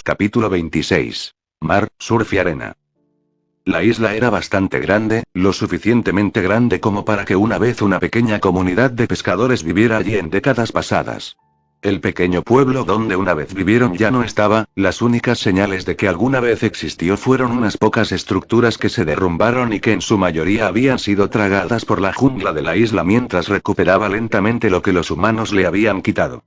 Capítulo 26. Mar, surf y arena. La isla era bastante grande, lo suficientemente grande como para que una vez una pequeña comunidad de pescadores viviera allí en décadas pasadas. El pequeño pueblo donde una vez vivieron ya no estaba, las únicas señales de que alguna vez existió fueron unas pocas estructuras que se derrumbaron y que en su mayoría habían sido tragadas por la jungla de la isla mientras recuperaba lentamente lo que los humanos le habían quitado.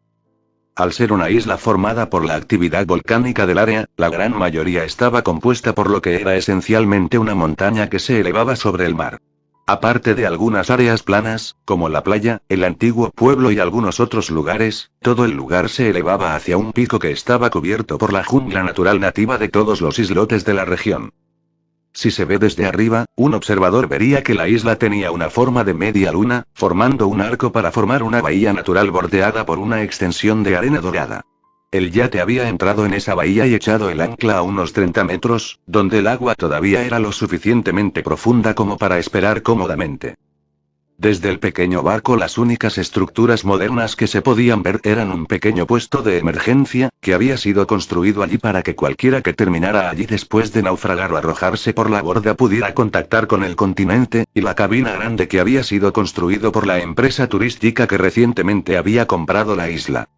Al ser una isla formada por la actividad volcánica del área, la gran mayoría estaba compuesta por lo que era esencialmente una montaña que se elevaba sobre el mar. Aparte de algunas áreas planas, como la playa, el antiguo pueblo y algunos otros lugares, todo el lugar se elevaba hacia un pico que estaba cubierto por la jungla natural nativa de todos los islotes de la región. Si se ve desde arriba, un observador vería que la isla tenía una forma de media luna, formando un arco para formar una bahía natural bordeada por una extensión de arena dorada. El yate había entrado en esa bahía y echado el ancla a unos 30 metros, donde el agua todavía era lo suficientemente profunda como para esperar cómodamente. Desde el pequeño barco las únicas estructuras modernas que se podían ver eran un pequeño puesto de emergencia, que había sido construido allí para que cualquiera que terminara allí después de naufragar o arrojarse por la borda pudiera contactar con el continente, y la cabina grande que había sido construido por la empresa turística que recientemente había comprado la isla.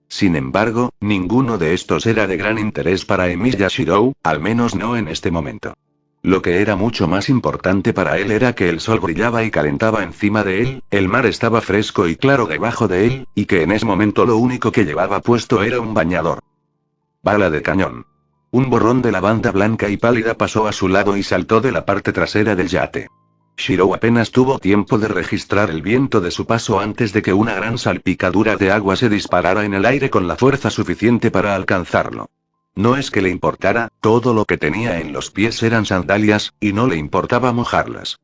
Sin embargo, ninguno de estos era de gran interés para Emilia Shirou, al menos no en este momento. Lo que era mucho más importante para él era que el sol brillaba y calentaba encima de él, el mar estaba fresco y claro debajo de él, y que en ese momento lo único que llevaba puesto era un bañador. Bala de cañón. Un borrón de la banda blanca y pálida pasó a su lado y saltó de la parte trasera del yate. Shirou apenas tuvo tiempo de registrar el viento de su paso antes de que una gran salpicadura de agua se disparara en el aire con la fuerza suficiente para alcanzarlo. No es que le importara, todo lo que tenía en los pies eran sandalias, y no le importaba mojarlas.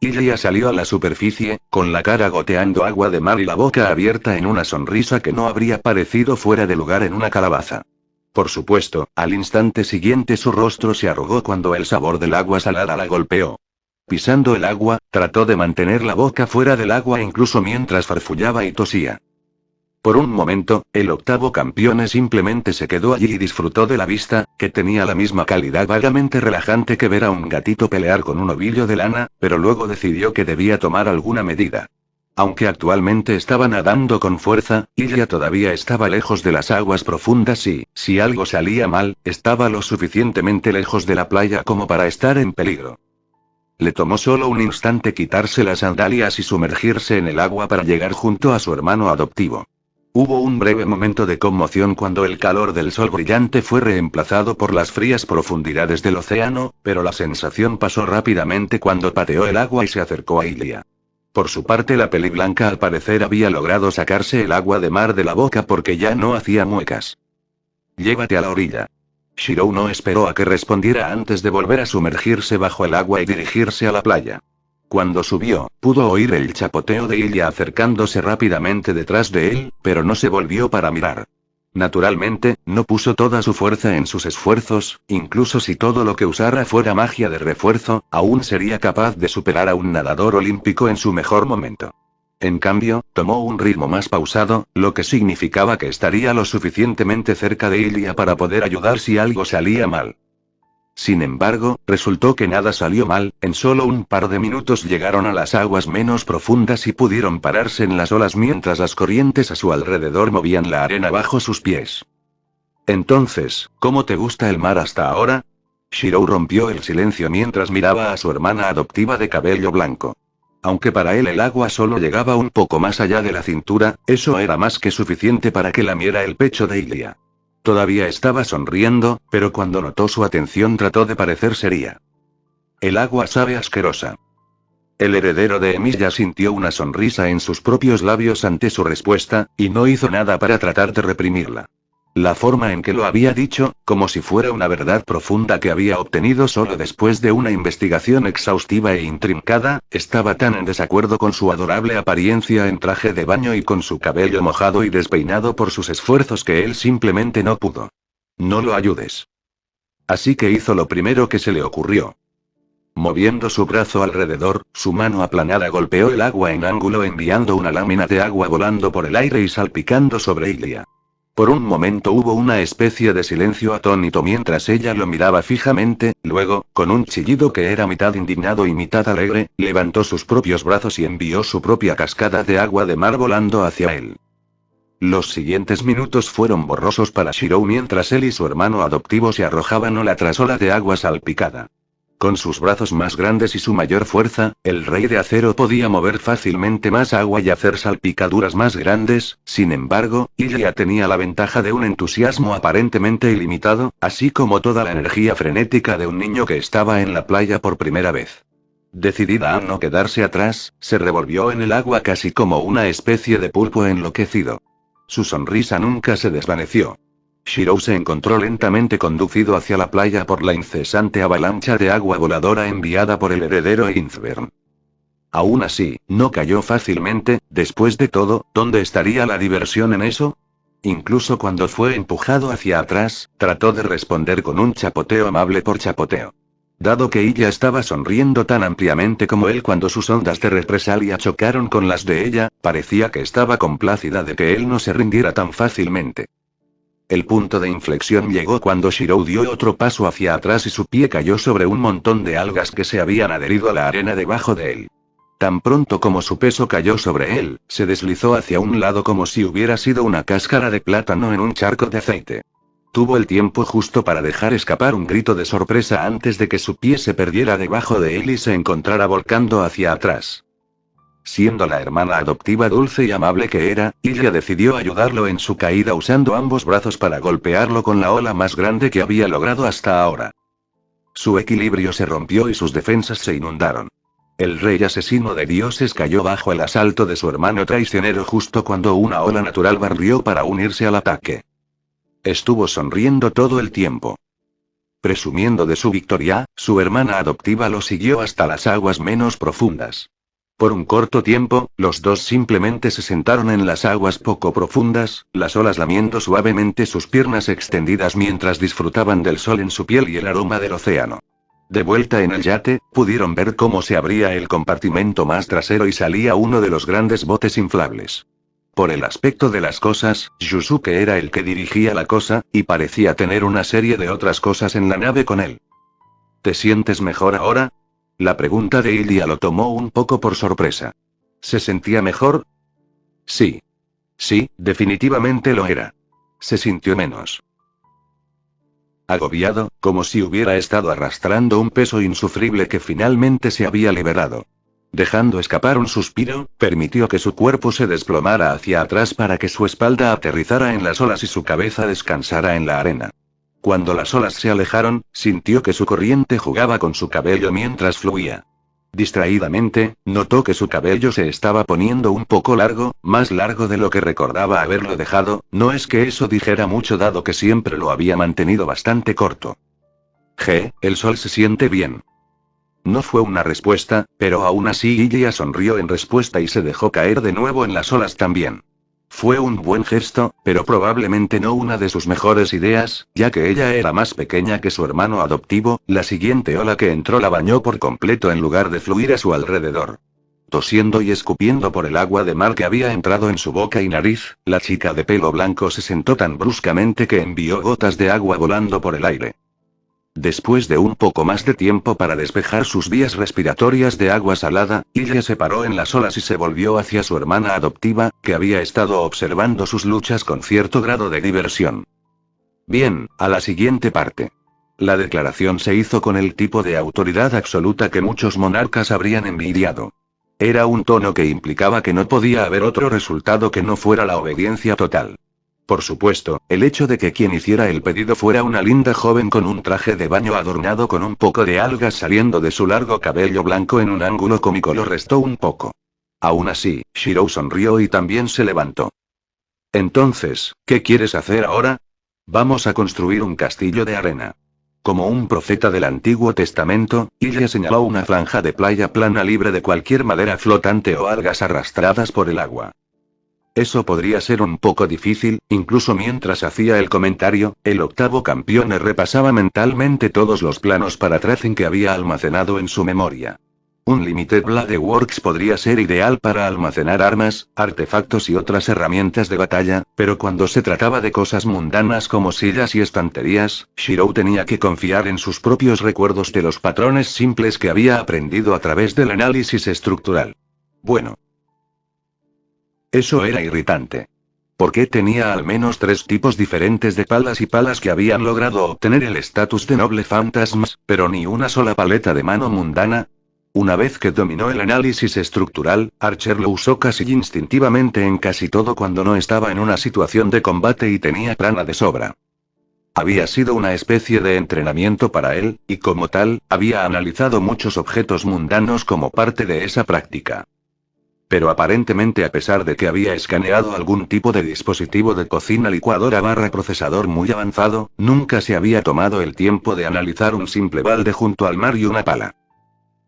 Ilia salió a la superficie, con la cara goteando agua de mar y la boca abierta en una sonrisa que no habría parecido fuera de lugar en una calabaza. Por supuesto, al instante siguiente su rostro se arrugó cuando el sabor del agua salada la golpeó. Pisando el agua, trató de mantener la boca fuera del agua incluso mientras farfullaba y tosía. Por un momento, el octavo campeón simplemente se quedó allí y disfrutó de la vista, que tenía la misma calidad vagamente relajante que ver a un gatito pelear con un ovillo de lana, pero luego decidió que debía tomar alguna medida. Aunque actualmente estaba nadando con fuerza, Ilia todavía estaba lejos de las aguas profundas y, si algo salía mal, estaba lo suficientemente lejos de la playa como para estar en peligro. Le tomó solo un instante quitarse las sandalias y sumergirse en el agua para llegar junto a su hermano adoptivo. Hubo un breve momento de conmoción cuando el calor del sol brillante fue reemplazado por las frías profundidades del océano, pero la sensación pasó rápidamente cuando pateó el agua y se acercó a Ilia. Por su parte la peli blanca al parecer había logrado sacarse el agua de mar de la boca porque ya no hacía muecas. Llévate a la orilla. Shirou no esperó a que respondiera antes de volver a sumergirse bajo el agua y dirigirse a la playa. Cuando subió, pudo oír el chapoteo de Ilia acercándose rápidamente detrás de él, pero no se volvió para mirar. Naturalmente, no puso toda su fuerza en sus esfuerzos, incluso si todo lo que usara fuera magia de refuerzo, aún sería capaz de superar a un nadador olímpico en su mejor momento. En cambio, tomó un ritmo más pausado, lo que significaba que estaría lo suficientemente cerca de Ilia para poder ayudar si algo salía mal. Sin embargo, resultó que nada salió mal, en solo un par de minutos llegaron a las aguas menos profundas y pudieron pararse en las olas mientras las corrientes a su alrededor movían la arena bajo sus pies. Entonces, ¿cómo te gusta el mar hasta ahora? Shirou rompió el silencio mientras miraba a su hermana adoptiva de cabello blanco. Aunque para él el agua solo llegaba un poco más allá de la cintura, eso era más que suficiente para que lamiera el pecho de Ilia. Todavía estaba sonriendo, pero cuando notó su atención trató de parecer seria. El agua sabe asquerosa. El heredero de Emilia sintió una sonrisa en sus propios labios ante su respuesta, y no hizo nada para tratar de reprimirla. La forma en que lo había dicho, como si fuera una verdad profunda que había obtenido solo después de una investigación exhaustiva e intrincada, estaba tan en desacuerdo con su adorable apariencia en traje de baño y con su cabello mojado y despeinado por sus esfuerzos que él simplemente no pudo. No lo ayudes. Así que hizo lo primero que se le ocurrió. Moviendo su brazo alrededor, su mano aplanada golpeó el agua en ángulo enviando una lámina de agua volando por el aire y salpicando sobre Ilia. Por un momento hubo una especie de silencio atónito mientras ella lo miraba fijamente, luego, con un chillido que era mitad indignado y mitad alegre, levantó sus propios brazos y envió su propia cascada de agua de mar volando hacia él. Los siguientes minutos fueron borrosos para Shirou mientras él y su hermano adoptivo se arrojaban ola tras ola de agua salpicada. Con sus brazos más grandes y su mayor fuerza, el rey de acero podía mover fácilmente más agua y hacer salpicaduras más grandes. Sin embargo, Ilya tenía la ventaja de un entusiasmo aparentemente ilimitado, así como toda la energía frenética de un niño que estaba en la playa por primera vez. Decidida a no quedarse atrás, se revolvió en el agua casi como una especie de pulpo enloquecido. Su sonrisa nunca se desvaneció. Shirou se encontró lentamente conducido hacia la playa por la incesante avalancha de agua voladora enviada por el heredero Inzbern. Aún así, no cayó fácilmente. Después de todo, ¿dónde estaría la diversión en eso? Incluso cuando fue empujado hacia atrás, trató de responder con un chapoteo amable por chapoteo. Dado que ella estaba sonriendo tan ampliamente como él cuando sus ondas de represalia chocaron con las de ella, parecía que estaba complacida de que él no se rindiera tan fácilmente. El punto de inflexión llegó cuando Shirou dio otro paso hacia atrás y su pie cayó sobre un montón de algas que se habían adherido a la arena debajo de él. Tan pronto como su peso cayó sobre él, se deslizó hacia un lado como si hubiera sido una cáscara de plátano en un charco de aceite. Tuvo el tiempo justo para dejar escapar un grito de sorpresa antes de que su pie se perdiera debajo de él y se encontrara volcando hacia atrás. Siendo la hermana adoptiva dulce y amable que era, Ilya decidió ayudarlo en su caída usando ambos brazos para golpearlo con la ola más grande que había logrado hasta ahora. Su equilibrio se rompió y sus defensas se inundaron. El rey asesino de dioses cayó bajo el asalto de su hermano traicionero justo cuando una ola natural barrió para unirse al ataque. Estuvo sonriendo todo el tiempo. Presumiendo de su victoria, su hermana adoptiva lo siguió hasta las aguas menos profundas. Por un corto tiempo, los dos simplemente se sentaron en las aguas poco profundas, las olas lamiendo suavemente sus piernas extendidas mientras disfrutaban del sol en su piel y el aroma del océano. De vuelta en el yate, pudieron ver cómo se abría el compartimento más trasero y salía uno de los grandes botes inflables. Por el aspecto de las cosas, Yusuke era el que dirigía la cosa, y parecía tener una serie de otras cosas en la nave con él. ¿Te sientes mejor ahora? La pregunta de Ilya lo tomó un poco por sorpresa. ¿Se sentía mejor? Sí. Sí, definitivamente lo era. Se sintió menos agobiado, como si hubiera estado arrastrando un peso insufrible que finalmente se había liberado. Dejando escapar un suspiro, permitió que su cuerpo se desplomara hacia atrás para que su espalda aterrizara en las olas y su cabeza descansara en la arena. Cuando las olas se alejaron, sintió que su corriente jugaba con su cabello mientras fluía. Distraídamente, notó que su cabello se estaba poniendo un poco largo, más largo de lo que recordaba haberlo dejado. No es que eso dijera mucho dado que siempre lo había mantenido bastante corto. El sol se siente bien. No fue una respuesta, pero aún así Ilya sonrió en respuesta y se dejó caer de nuevo en las olas también. Fue un buen gesto, pero probablemente no una de sus mejores ideas, ya que ella era más pequeña que su hermano adoptivo. La siguiente ola que entró la bañó por completo en lugar de fluir a su alrededor. Tosiendo y escupiendo por el agua de mar que había entrado en su boca y nariz, la chica de pelo blanco se sentó tan bruscamente que envió gotas de agua volando por el aire. Después de un poco más de tiempo para despejar sus vías respiratorias de agua salada, Ilya se paró en las olas y se volvió hacia su hermana adoptiva, que había estado observando sus luchas con cierto grado de diversión. Bien, a la siguiente parte. La declaración se hizo con el tipo de autoridad absoluta que muchos monarcas habrían envidiado. Era un tono que implicaba que no podía haber otro resultado que no fuera la obediencia total. Por supuesto, el hecho de que quien hiciera el pedido fuera una linda joven con un traje de baño adornado con un poco de algas saliendo de su largo cabello blanco en un ángulo cómico lo restó un poco. Aún así, Shirou sonrió y también se levantó. Entonces, ¿qué quieres hacer ahora? Vamos a construir un castillo de arena. Como un profeta del Antiguo Testamento, Ilya señaló una franja de playa plana libre de cualquier madera flotante o algas arrastradas por el agua. Eso podría ser un poco difícil. Incluso mientras hacía el comentario, el octavo campeón repasaba mentalmente todos los planos para Trazen que había almacenado en su memoria. Un Limited Blade Works podría ser ideal para almacenar armas, artefactos y otras herramientas de batalla, pero cuando se trataba de cosas mundanas como sillas y estanterías, Shirou tenía que confiar en sus propios recuerdos de los patrones simples que había aprendido a través del análisis estructural. Bueno. Eso era irritante. ¿Por qué tenía al menos 3 tipos diferentes de palas y palas que habían logrado obtener el estatus de noble fantasmas, pero ni una sola paleta de mano mundana? Una vez que dominó el análisis estructural, Archer lo usó casi instintivamente en casi todo cuando no estaba en una situación de combate y tenía prana de sobra. Había sido una especie de entrenamiento para él, y como tal, había analizado muchos objetos mundanos como parte de esa práctica. Pero aparentemente, a pesar de que había escaneado algún tipo de dispositivo de cocina, licuadora / procesador muy avanzado, nunca se había tomado el tiempo de analizar un simple balde junto al mar y una pala.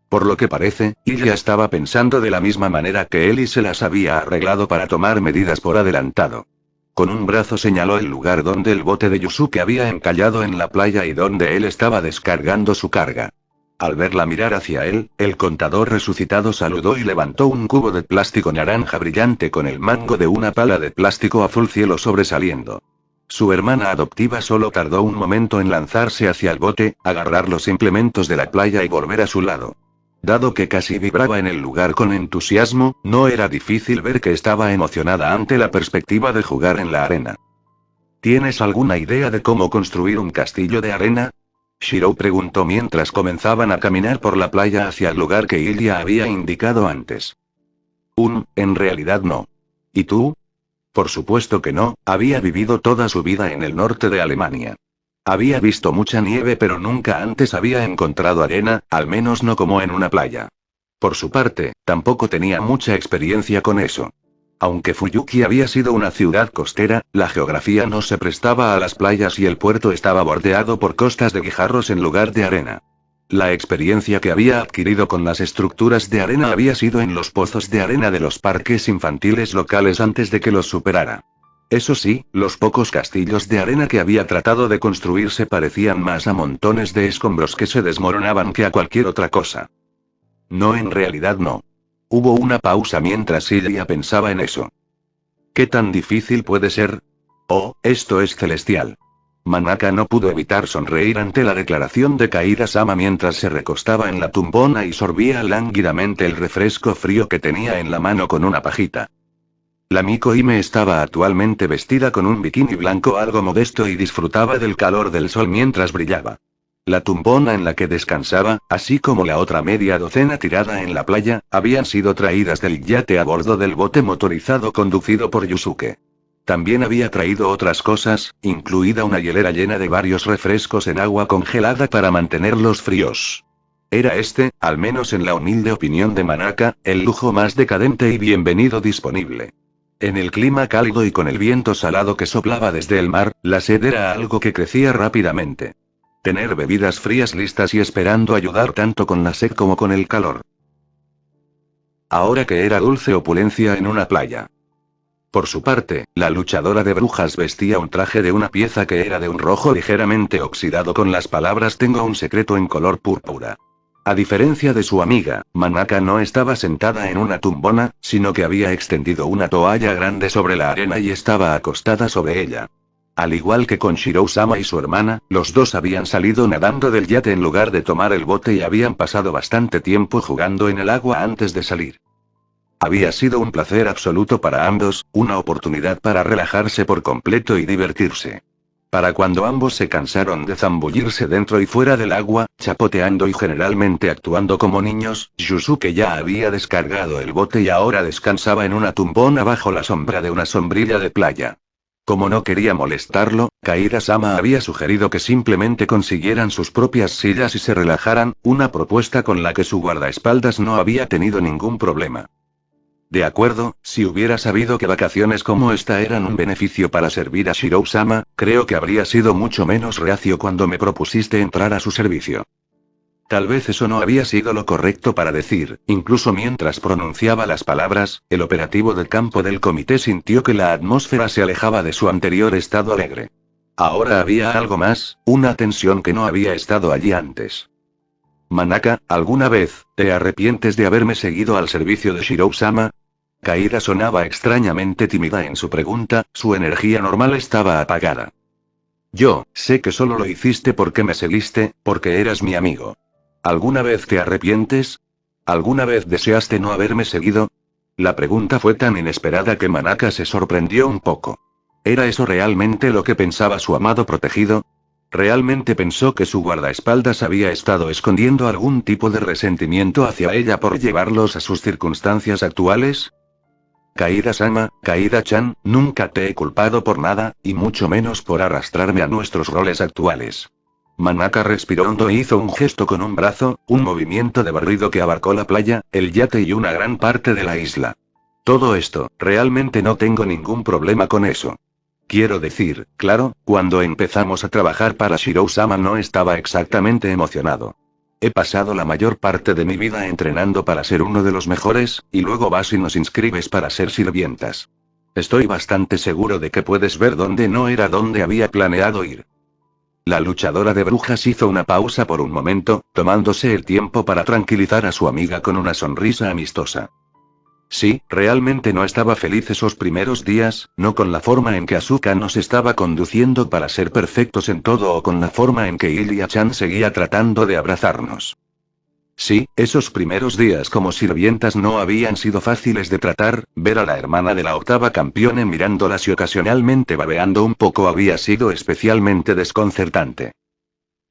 Por lo que parece, ella estaba pensando de la misma manera que él y se las había arreglado para tomar medidas por adelantado. Con un brazo señaló el lugar donde el bote de Yusuke había encallado en la playa y donde él estaba descargando su carga. Al verla mirar hacia él, el contador resucitado saludó y levantó un cubo de plástico naranja brillante con el mango de una pala de plástico azul cielo sobresaliendo. Su hermana adoptiva solo tardó un momento en lanzarse hacia el bote, agarrar los implementos de la playa y volver a su lado. Dado que casi vibraba en el lugar con entusiasmo, no era difícil ver que estaba emocionada ante la perspectiva de jugar en la arena. ¿Tienes alguna idea de cómo construir un castillo de arena? Shirou preguntó mientras comenzaban a caminar por la playa hacia el lugar que Ilya había indicado antes. En realidad no. ¿Y tú? Por supuesto que no, había vivido toda su vida en el norte de Alemania. Había visto mucha nieve pero nunca antes había encontrado arena, al menos no como en una playa. Por su parte, tampoco tenía mucha experiencia con eso. Aunque Fuyuki había sido una ciudad costera, la geografía no se prestaba a las playas y el puerto estaba bordeado por costas de guijarros en lugar de arena. La experiencia que había adquirido con las estructuras de arena había sido en los pozos de arena de los parques infantiles locales antes de que los superara. Eso sí, los pocos castillos de arena que había tratado de construir se parecían más a montones de escombros que se desmoronaban que a cualquier otra cosa. No, en realidad no. Hubo una pausa mientras Ilya pensaba en eso. ¿Qué tan difícil puede ser? Oh, esto es celestial. Manaka no pudo evitar sonreír ante la declaración de Kaida-sama mientras se recostaba en la tumbona y sorbía lánguidamente el refresco frío que tenía en la mano con una pajita. La Miko Hime estaba actualmente vestida con un bikini blanco algo modesto y disfrutaba del calor del sol mientras brillaba. La tumbona en la que descansaba, así como la otra media docena tirada en la playa, habían sido traídas del yate a bordo del bote motorizado conducido por Yusuke. También había traído otras cosas, incluida una hielera llena de varios refrescos en agua congelada para mantenerlos fríos. Era este, al menos en la humilde opinión de Manaka, el lujo más decadente y bienvenido disponible. En el clima cálido y con el viento salado que soplaba desde el mar, la sed era algo que crecía rápidamente. Tener bebidas frías listas y esperando ayudar tanto con la sed como con el calor. Ahora que era dulce opulencia en una playa. Por su parte, la luchadora de brujas vestía un traje de una pieza que era de un rojo ligeramente oxidado con las palabras "tengo un secreto" en color púrpura. A diferencia de su amiga, Manaka no estaba sentada en una tumbona, sino que había extendido una toalla grande sobre la arena y estaba acostada sobre ella. Al igual que con Shirou-sama y su hermana, los dos habían salido nadando del yate en lugar de tomar el bote y habían pasado bastante tiempo jugando en el agua antes de salir. Había sido un placer absoluto para ambos, una oportunidad para relajarse por completo y divertirse. Para cuando ambos se cansaron de zambullirse dentro y fuera del agua, chapoteando y generalmente actuando como niños, Yusuke ya había descargado el bote y ahora descansaba en una tumbona bajo la sombra de una sombrilla de playa. Como no quería molestarlo, Kaida-sama había sugerido que simplemente consiguieran sus propias sillas y se relajaran, una propuesta con la que su guardaespaldas no había tenido ningún problema. De acuerdo, si hubiera sabido que vacaciones como esta eran un beneficio para servir a Shirou-sama, creo que habría sido mucho menos reacio cuando me propusiste entrar a su servicio. Tal vez eso no había sido lo correcto para decir, incluso mientras pronunciaba las palabras, el operativo de campo del comité sintió que la atmósfera se alejaba de su anterior estado alegre. Ahora había algo más, una tensión que no había estado allí antes. Manaka, ¿alguna vez te arrepientes de haberme seguido al servicio de Shirou-sama? Kaida sonaba extrañamente tímida en su pregunta, su energía normal estaba apagada. Yo, sé que solo lo hiciste porque me seguiste, porque eras mi amigo. ¿Alguna vez te arrepientes? ¿Alguna vez deseaste no haberme seguido? La pregunta fue tan inesperada que Manaka se sorprendió un poco. ¿Era eso realmente lo que pensaba su amado protegido? ¿Realmente pensó que su guardaespaldas había estado escondiendo algún tipo de resentimiento hacia ella por llevarlos a sus circunstancias actuales? Kaida-sama, Kaida-chan, nunca te he culpado por nada, y mucho menos por arrastrarme a nuestros roles actuales. Manaka respiró hondo e hizo un gesto con un brazo, un movimiento de barrido que abarcó la playa, el yate y una gran parte de la isla. Todo esto, realmente no tengo ningún problema con eso. Quiero decir, claro, cuando empezamos a trabajar para Shirou-sama no estaba exactamente emocionado. He pasado la mayor parte de mi vida entrenando para ser uno de los mejores, y luego vas y nos inscribes para ser sirvientas. Estoy bastante seguro de que puedes ver dónde no era donde había planeado ir. La luchadora de brujas hizo una pausa por un momento, tomándose el tiempo para tranquilizar a su amiga con una sonrisa amistosa. Sí, realmente no estaba feliz esos primeros días, no con la forma en que Asuka nos estaba conduciendo para ser perfectos en todo o con la forma en que Ilia-chan seguía tratando de abrazarnos. Sí, esos primeros días como sirvientas no habían sido fáciles de tratar, ver a la hermana de la octava campeona mirándolas y ocasionalmente babeando un poco había sido especialmente desconcertante.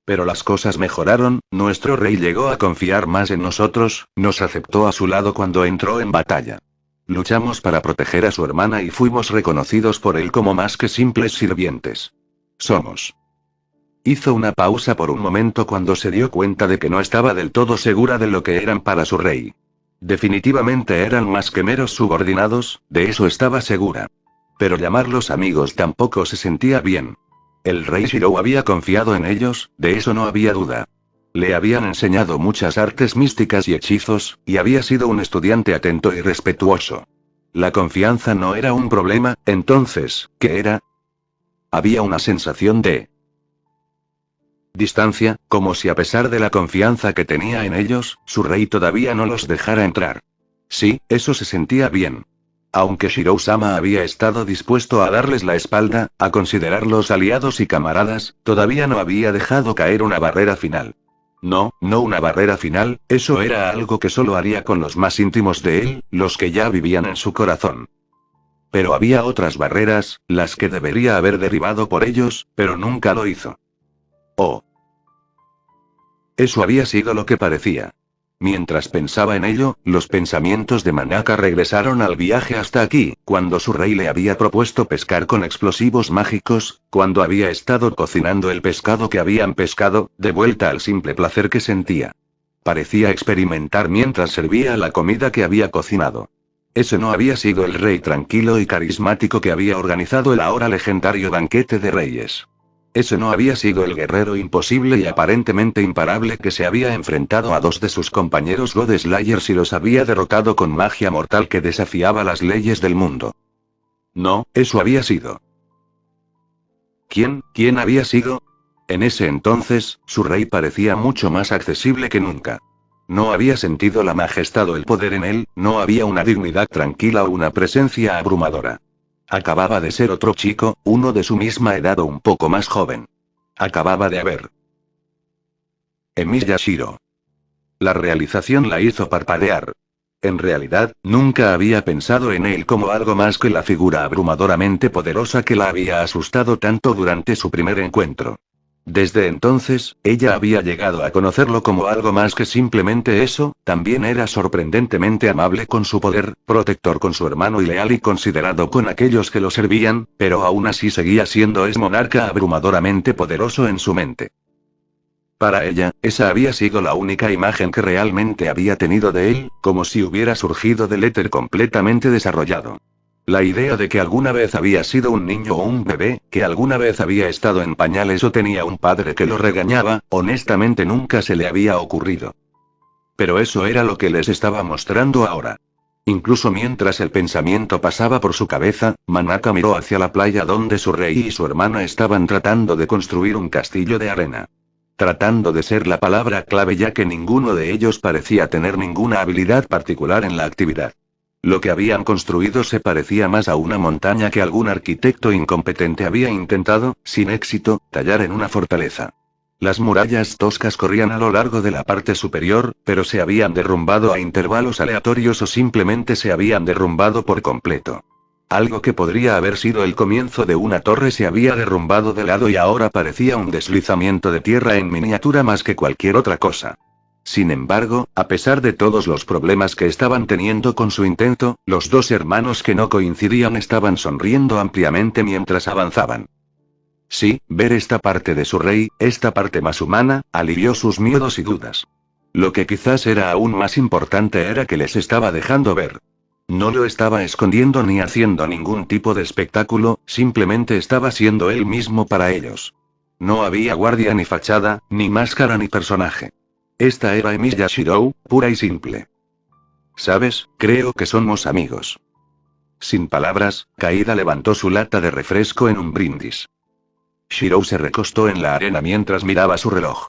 Pero las cosas mejoraron, nuestro rey llegó a confiar más en nosotros, nos aceptó a su lado cuando entró en batalla. Luchamos para proteger a su hermana y fuimos reconocidos por él como más que simples sirvientes. Somos. Hizo una pausa por un momento cuando se dio cuenta de que no estaba del todo segura de lo que eran para su rey. Definitivamente eran más que meros subordinados, de eso estaba segura. Pero llamarlos amigos tampoco se sentía bien. El rey Shirou había confiado en ellos, de eso no había duda. Le habían enseñado muchas artes místicas y hechizos, y había sido un estudiante atento y respetuoso. La confianza no era un problema, entonces, ¿qué era? Había una sensación de distancia, como si a pesar de la confianza que tenía en ellos, su rey todavía no los dejara entrar. Sí, eso se sentía bien. Aunque Shirou-sama había estado dispuesto a darles la espalda, a considerarlos aliados y camaradas, todavía no había dejado caer una barrera final. No, no una barrera final, eso era algo que solo haría con los más íntimos de él, los que ya vivían en su corazón. Pero había otras barreras, las que debería haber derribado por ellos, pero nunca lo hizo. Oh. Eso había sido lo que parecía. Mientras pensaba en ello, los pensamientos de Manaka regresaron al viaje hasta aquí, cuando su rey le había propuesto pescar con explosivos mágicos, cuando había estado cocinando el pescado que habían pescado, de vuelta al simple placer que sentía. Parecía experimentar mientras servía la comida que había cocinado. Ese no había sido el rey tranquilo y carismático que había organizado el ahora legendario banquete de reyes. Ese no había sido el guerrero imposible y aparentemente imparable que se había enfrentado a dos de sus compañeros God Slayers y los había derrotado con magia mortal que desafiaba las leyes del mundo. No, eso había sido. ¿Quién había sido? En ese entonces, su rey parecía mucho más accesible que nunca. No había sentido la majestad o el poder en él, no había una dignidad tranquila o una presencia abrumadora. Acababa de ser otro chico, uno de su misma edad o un poco más joven. Acababa de haber. Emi Yashiro. La realización la hizo parpadear. En realidad, nunca había pensado en él como algo más que la figura abrumadoramente poderosa que la había asustado tanto durante su primer encuentro. Desde entonces, ella había llegado a conocerlo como algo más que simplemente eso, también era sorprendentemente amable con su poder, protector con su hermano y leal y considerado con aquellos que lo servían, pero aún así seguía siendo monarca abrumadoramente poderoso en su mente. Para ella, esa había sido la única imagen que realmente había tenido de él, como si hubiera surgido del éter completamente desarrollado. La idea de que alguna vez había sido un niño o un bebé, que alguna vez había estado en pañales o tenía un padre que lo regañaba, honestamente nunca se le había ocurrido. Pero eso era lo que les estaba mostrando ahora. Incluso mientras el pensamiento pasaba por su cabeza, Manaka miró hacia la playa donde su rey y su hermana estaban tratando de construir un castillo de arena. tratando de ser la palabra clave ya que ninguno de ellos parecía tener ninguna habilidad particular en la actividad. Lo que habían construido se parecía más a una montaña que algún arquitecto incompetente había intentado, sin éxito, tallar en una fortaleza. Las murallas toscas corrían a lo largo de la parte superior, pero se habían derrumbado a intervalos aleatorios o simplemente se habían derrumbado por completo. Algo que podría haber sido el comienzo de una torre se había derrumbado de lado y ahora parecía un deslizamiento de tierra en miniatura más que cualquier otra cosa. Sin embargo, a pesar de todos los problemas que estaban teniendo con su intento, los dos hermanos que no coincidían estaban sonriendo ampliamente mientras avanzaban. Sí, ver esta parte de su rey, esta parte más humana, alivió sus miedos y dudas. Lo que quizás era aún más importante era que les estaba dejando ver. No lo estaba escondiendo ni haciendo ningún tipo de espectáculo, simplemente estaba siendo él mismo para ellos. No había guardia ni fachada, ni máscara ni personaje. Esta era Emilia Shirou, pura y simple. ¿Sabes? Creo que somos amigos. Sin palabras, Kaida levantó su lata de refresco en un brindis. Shirou se recostó en la arena mientras miraba su reloj.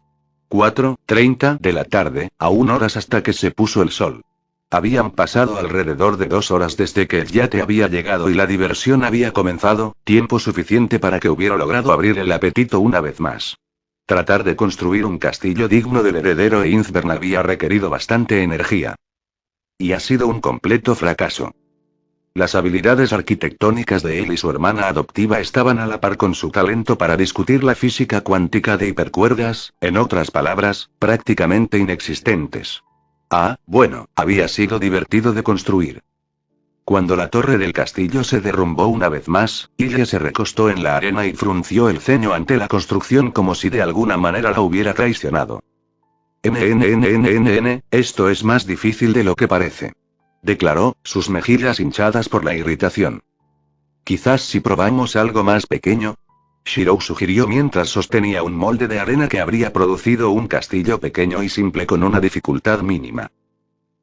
4:30 de la tarde, aún horas hasta que se puso el sol. Habían pasado alrededor de 2 horas desde que el yate había llegado y la diversión había comenzado, tiempo suficiente para que hubiera logrado abrir el apetito una vez más. Tratar de construir un castillo digno del heredero Einzbern había requerido bastante energía. Y ha sido un completo fracaso. Las habilidades arquitectónicas de él y su hermana adoptiva estaban a la par con su talento para discutir la física cuántica de hipercuerdas, en otras palabras, prácticamente inexistentes. Ah, bueno, había sido divertido de construir. Cuando la torre del castillo se derrumbó una vez más, Ille se recostó en la arena y frunció el ceño ante la construcción como si de alguna manera la hubiera traicionado. Esto es más difícil de lo que parece. Declaró, sus mejillas hinchadas por la irritación. Quizás si probamos algo más pequeño. Shirou sugirió mientras sostenía un molde de arena que habría producido un castillo pequeño y simple con una dificultad mínima.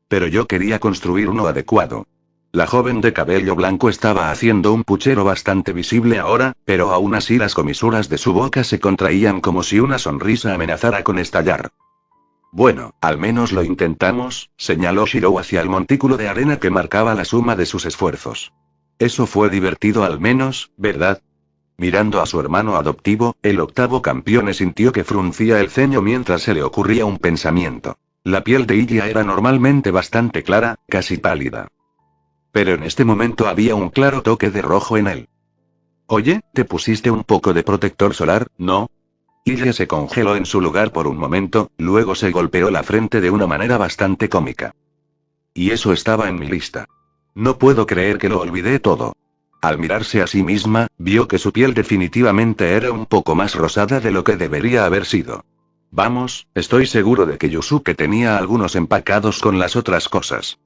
Pero yo quería construir uno adecuado. La joven de cabello blanco estaba haciendo un puchero bastante visible ahora, pero aún así las comisuras de su boca se contraían como si una sonrisa amenazara con estallar. Bueno, al menos lo intentamos, señaló Shirou hacia el montículo de arena que marcaba la suma de sus esfuerzos. Eso fue divertido al menos, ¿verdad? Mirando a su hermano adoptivo, el octavo campeón sintió que fruncía el ceño mientras se le ocurría un pensamiento. La piel de Ilya era normalmente bastante clara, casi pálida. Pero en este momento había un claro toque de rojo en él. Oye, ¿te pusiste un poco de protector solar, no? Ilya se congeló en su lugar por un momento, luego se golpeó la frente de una manera bastante cómica. Y eso estaba en mi lista. No puedo creer que lo olvidé todo. Al mirarse a sí misma, vio que su piel definitivamente era un poco más rosada de lo que debería haber sido. Vamos, estoy seguro de que Yusuke tenía algunos empacados con las otras cosas.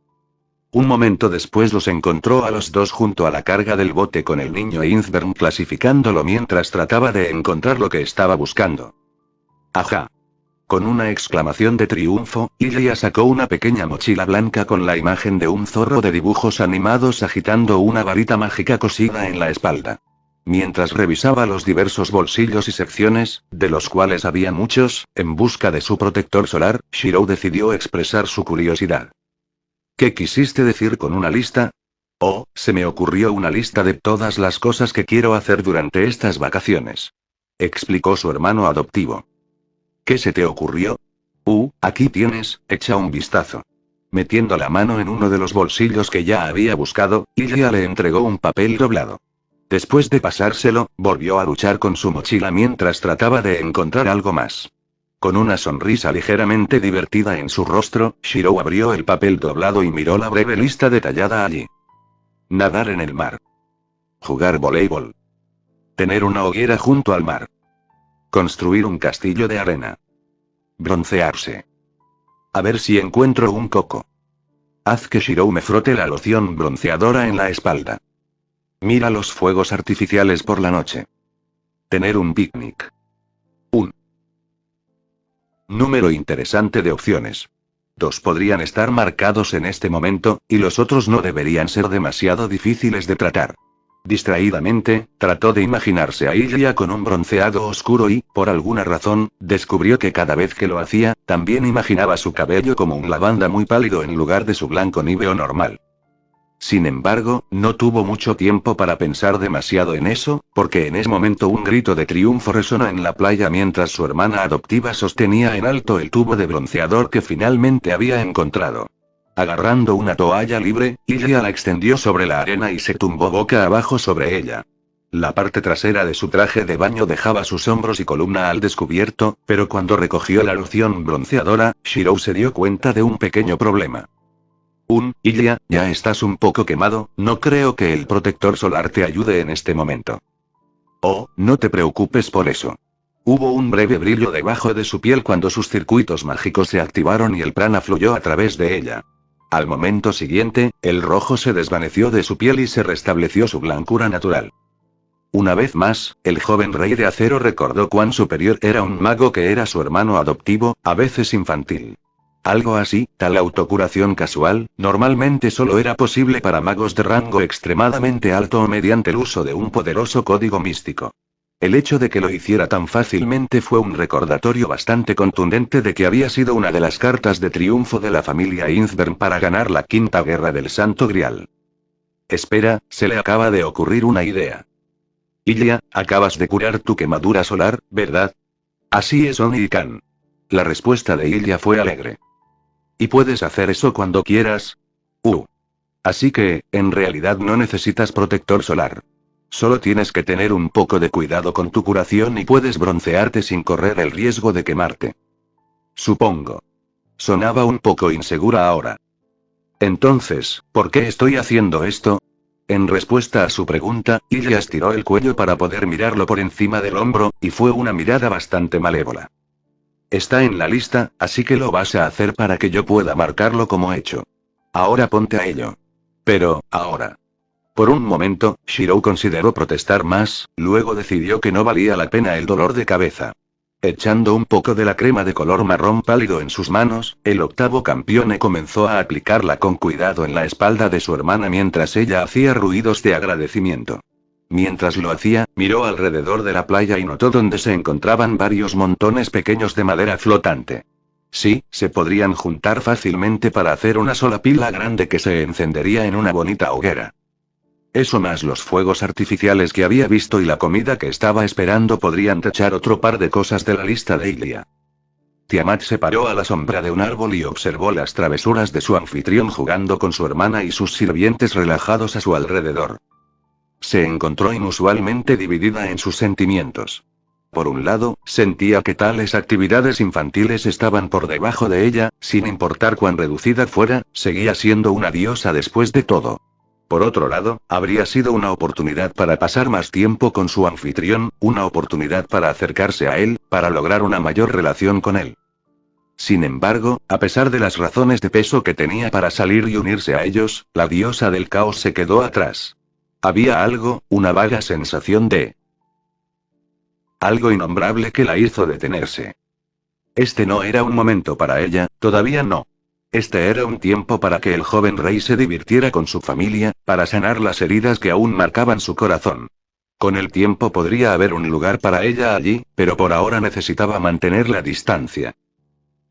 Un momento después los encontró a los dos junto a la carga del bote con el niño Einzbern clasificándolo mientras trataba de encontrar lo que estaba buscando. ¡Ajá! Con una exclamación de triunfo, Ilya sacó una pequeña mochila blanca con la imagen de un zorro de dibujos animados agitando una varita mágica cosida en la espalda. Mientras revisaba los diversos bolsillos y secciones, de los cuales había muchos, en busca de su protector solar, Shirou decidió expresar su curiosidad. ¿Qué quisiste decir con una lista? Oh, se me ocurrió una lista de todas las cosas que quiero hacer durante estas vacaciones. Explicó su hermano adoptivo. ¿Qué se te ocurrió? Aquí tienes, echa un vistazo. Metiendo la mano en uno de los bolsillos que ya había buscado, Ilya le entregó un papel doblado. Después de pasárselo, volvió a luchar con su mochila mientras trataba de encontrar algo más. Con una sonrisa ligeramente divertida en su rostro, Shirou abrió el papel doblado y miró la breve lista detallada allí. Nadar en el mar. Jugar voleibol. Tener una hoguera junto al mar. Construir un castillo de arena. Broncearse. A ver si encuentro un coco. Haz que Shirou me frote la loción bronceadora en la espalda. Mira los fuegos artificiales por la noche. Tener un picnic. Un número interesante de opciones. 2 podrían estar marcados en este momento, y los otros no deberían ser demasiado difíciles de tratar. Distraídamente, trató de imaginarse a Ilya con un bronceado oscuro y, por alguna razón, descubrió que cada vez que lo hacía, también imaginaba su cabello como un lavanda muy pálido en lugar de su blanco níveo normal. Sin embargo, no tuvo mucho tiempo para pensar demasiado en eso, porque en ese momento un grito de triunfo resonó en la playa mientras su hermana adoptiva sostenía en alto el tubo de bronceador que finalmente había encontrado. Agarrando una toalla libre, Ilya la extendió sobre la arena y se tumbó boca abajo sobre ella. La parte trasera de su traje de baño dejaba sus hombros y columna al descubierto, pero cuando recogió la loción bronceadora, Shirou se dio cuenta de un pequeño problema. Ilya, ya estás un poco quemado, no creo que el protector solar te ayude en este momento. Oh, no te preocupes por eso. Hubo un breve brillo debajo de su piel cuando sus circuitos mágicos se activaron y el prana fluyó a través de ella. Al momento siguiente, el rojo se desvaneció de su piel y se restableció su blancura natural. Una vez más, el joven rey de acero recordó cuán superior era un mago que era su hermano adoptivo, a veces infantil. Algo así, tal autocuración casual, normalmente solo era posible para magos de rango extremadamente alto o mediante el uso de un poderoso código místico. El hecho de que lo hiciera tan fácilmente fue un recordatorio bastante contundente de que había sido una de las cartas de triunfo de la familia Innsbern para ganar la Quinta Guerra del Santo Grial. Espera, se le acaba de ocurrir una idea. Ilya, acabas de curar tu quemadura solar, ¿verdad? Así es, Oni Khan. La respuesta de Ilya fue alegre. ¿Y puedes hacer eso cuando quieras? Así que, en realidad no necesitas protector solar. Solo tienes que tener un poco de cuidado con tu curación y puedes broncearte sin correr el riesgo de quemarte. Supongo. Sonaba un poco insegura ahora. Entonces, ¿por qué estoy haciendo esto? En respuesta a su pregunta, Ilya estiró el cuello para poder mirarlo por encima del hombro, y fue una mirada bastante malévola. Está en la lista, así que lo vas a hacer para que yo pueda marcarlo como hecho. Ahora ponte a ello. Pero, ahora. Por un momento, Shirou consideró protestar más, luego decidió que no valía la pena el dolor de cabeza. Echando un poco de la crema de color marrón pálido en sus manos, el octavo campeón comenzó a aplicarla con cuidado en la espalda de su hermana mientras ella hacía ruidos de agradecimiento. Mientras lo hacía, miró alrededor de la playa y notó donde se encontraban varios montones pequeños de madera flotante. Sí, se podrían juntar fácilmente para hacer una sola pila grande que se encendería en una bonita hoguera. Eso más los fuegos artificiales que había visto y la comida que estaba esperando podrían techar otro par de cosas de la lista de Ilya. Tiamat se paró a la sombra de un árbol y observó las travesuras de su anfitrión jugando con su hermana y sus sirvientes relajados a su alrededor. Se encontró inusualmente dividida en sus sentimientos. Por un lado, sentía que tales actividades infantiles estaban por debajo de ella, sin importar cuán reducida fuera, seguía siendo una diosa después de todo. Por otro lado, habría sido una oportunidad para pasar más tiempo con su anfitrión, una oportunidad para acercarse a él, para lograr una mayor relación con él. Sin embargo, a pesar de las razones de peso que tenía para salir y unirse a ellos, la diosa del caos se quedó atrás. Había algo, una vaga sensación de algo innombrable que la hizo detenerse. Este no era un momento para ella, todavía no. Este era un tiempo para que el joven rey se divirtiera con su familia, para sanar las heridas que aún marcaban su corazón. Con el tiempo podría haber un lugar para ella allí, pero por ahora necesitaba mantener la distancia.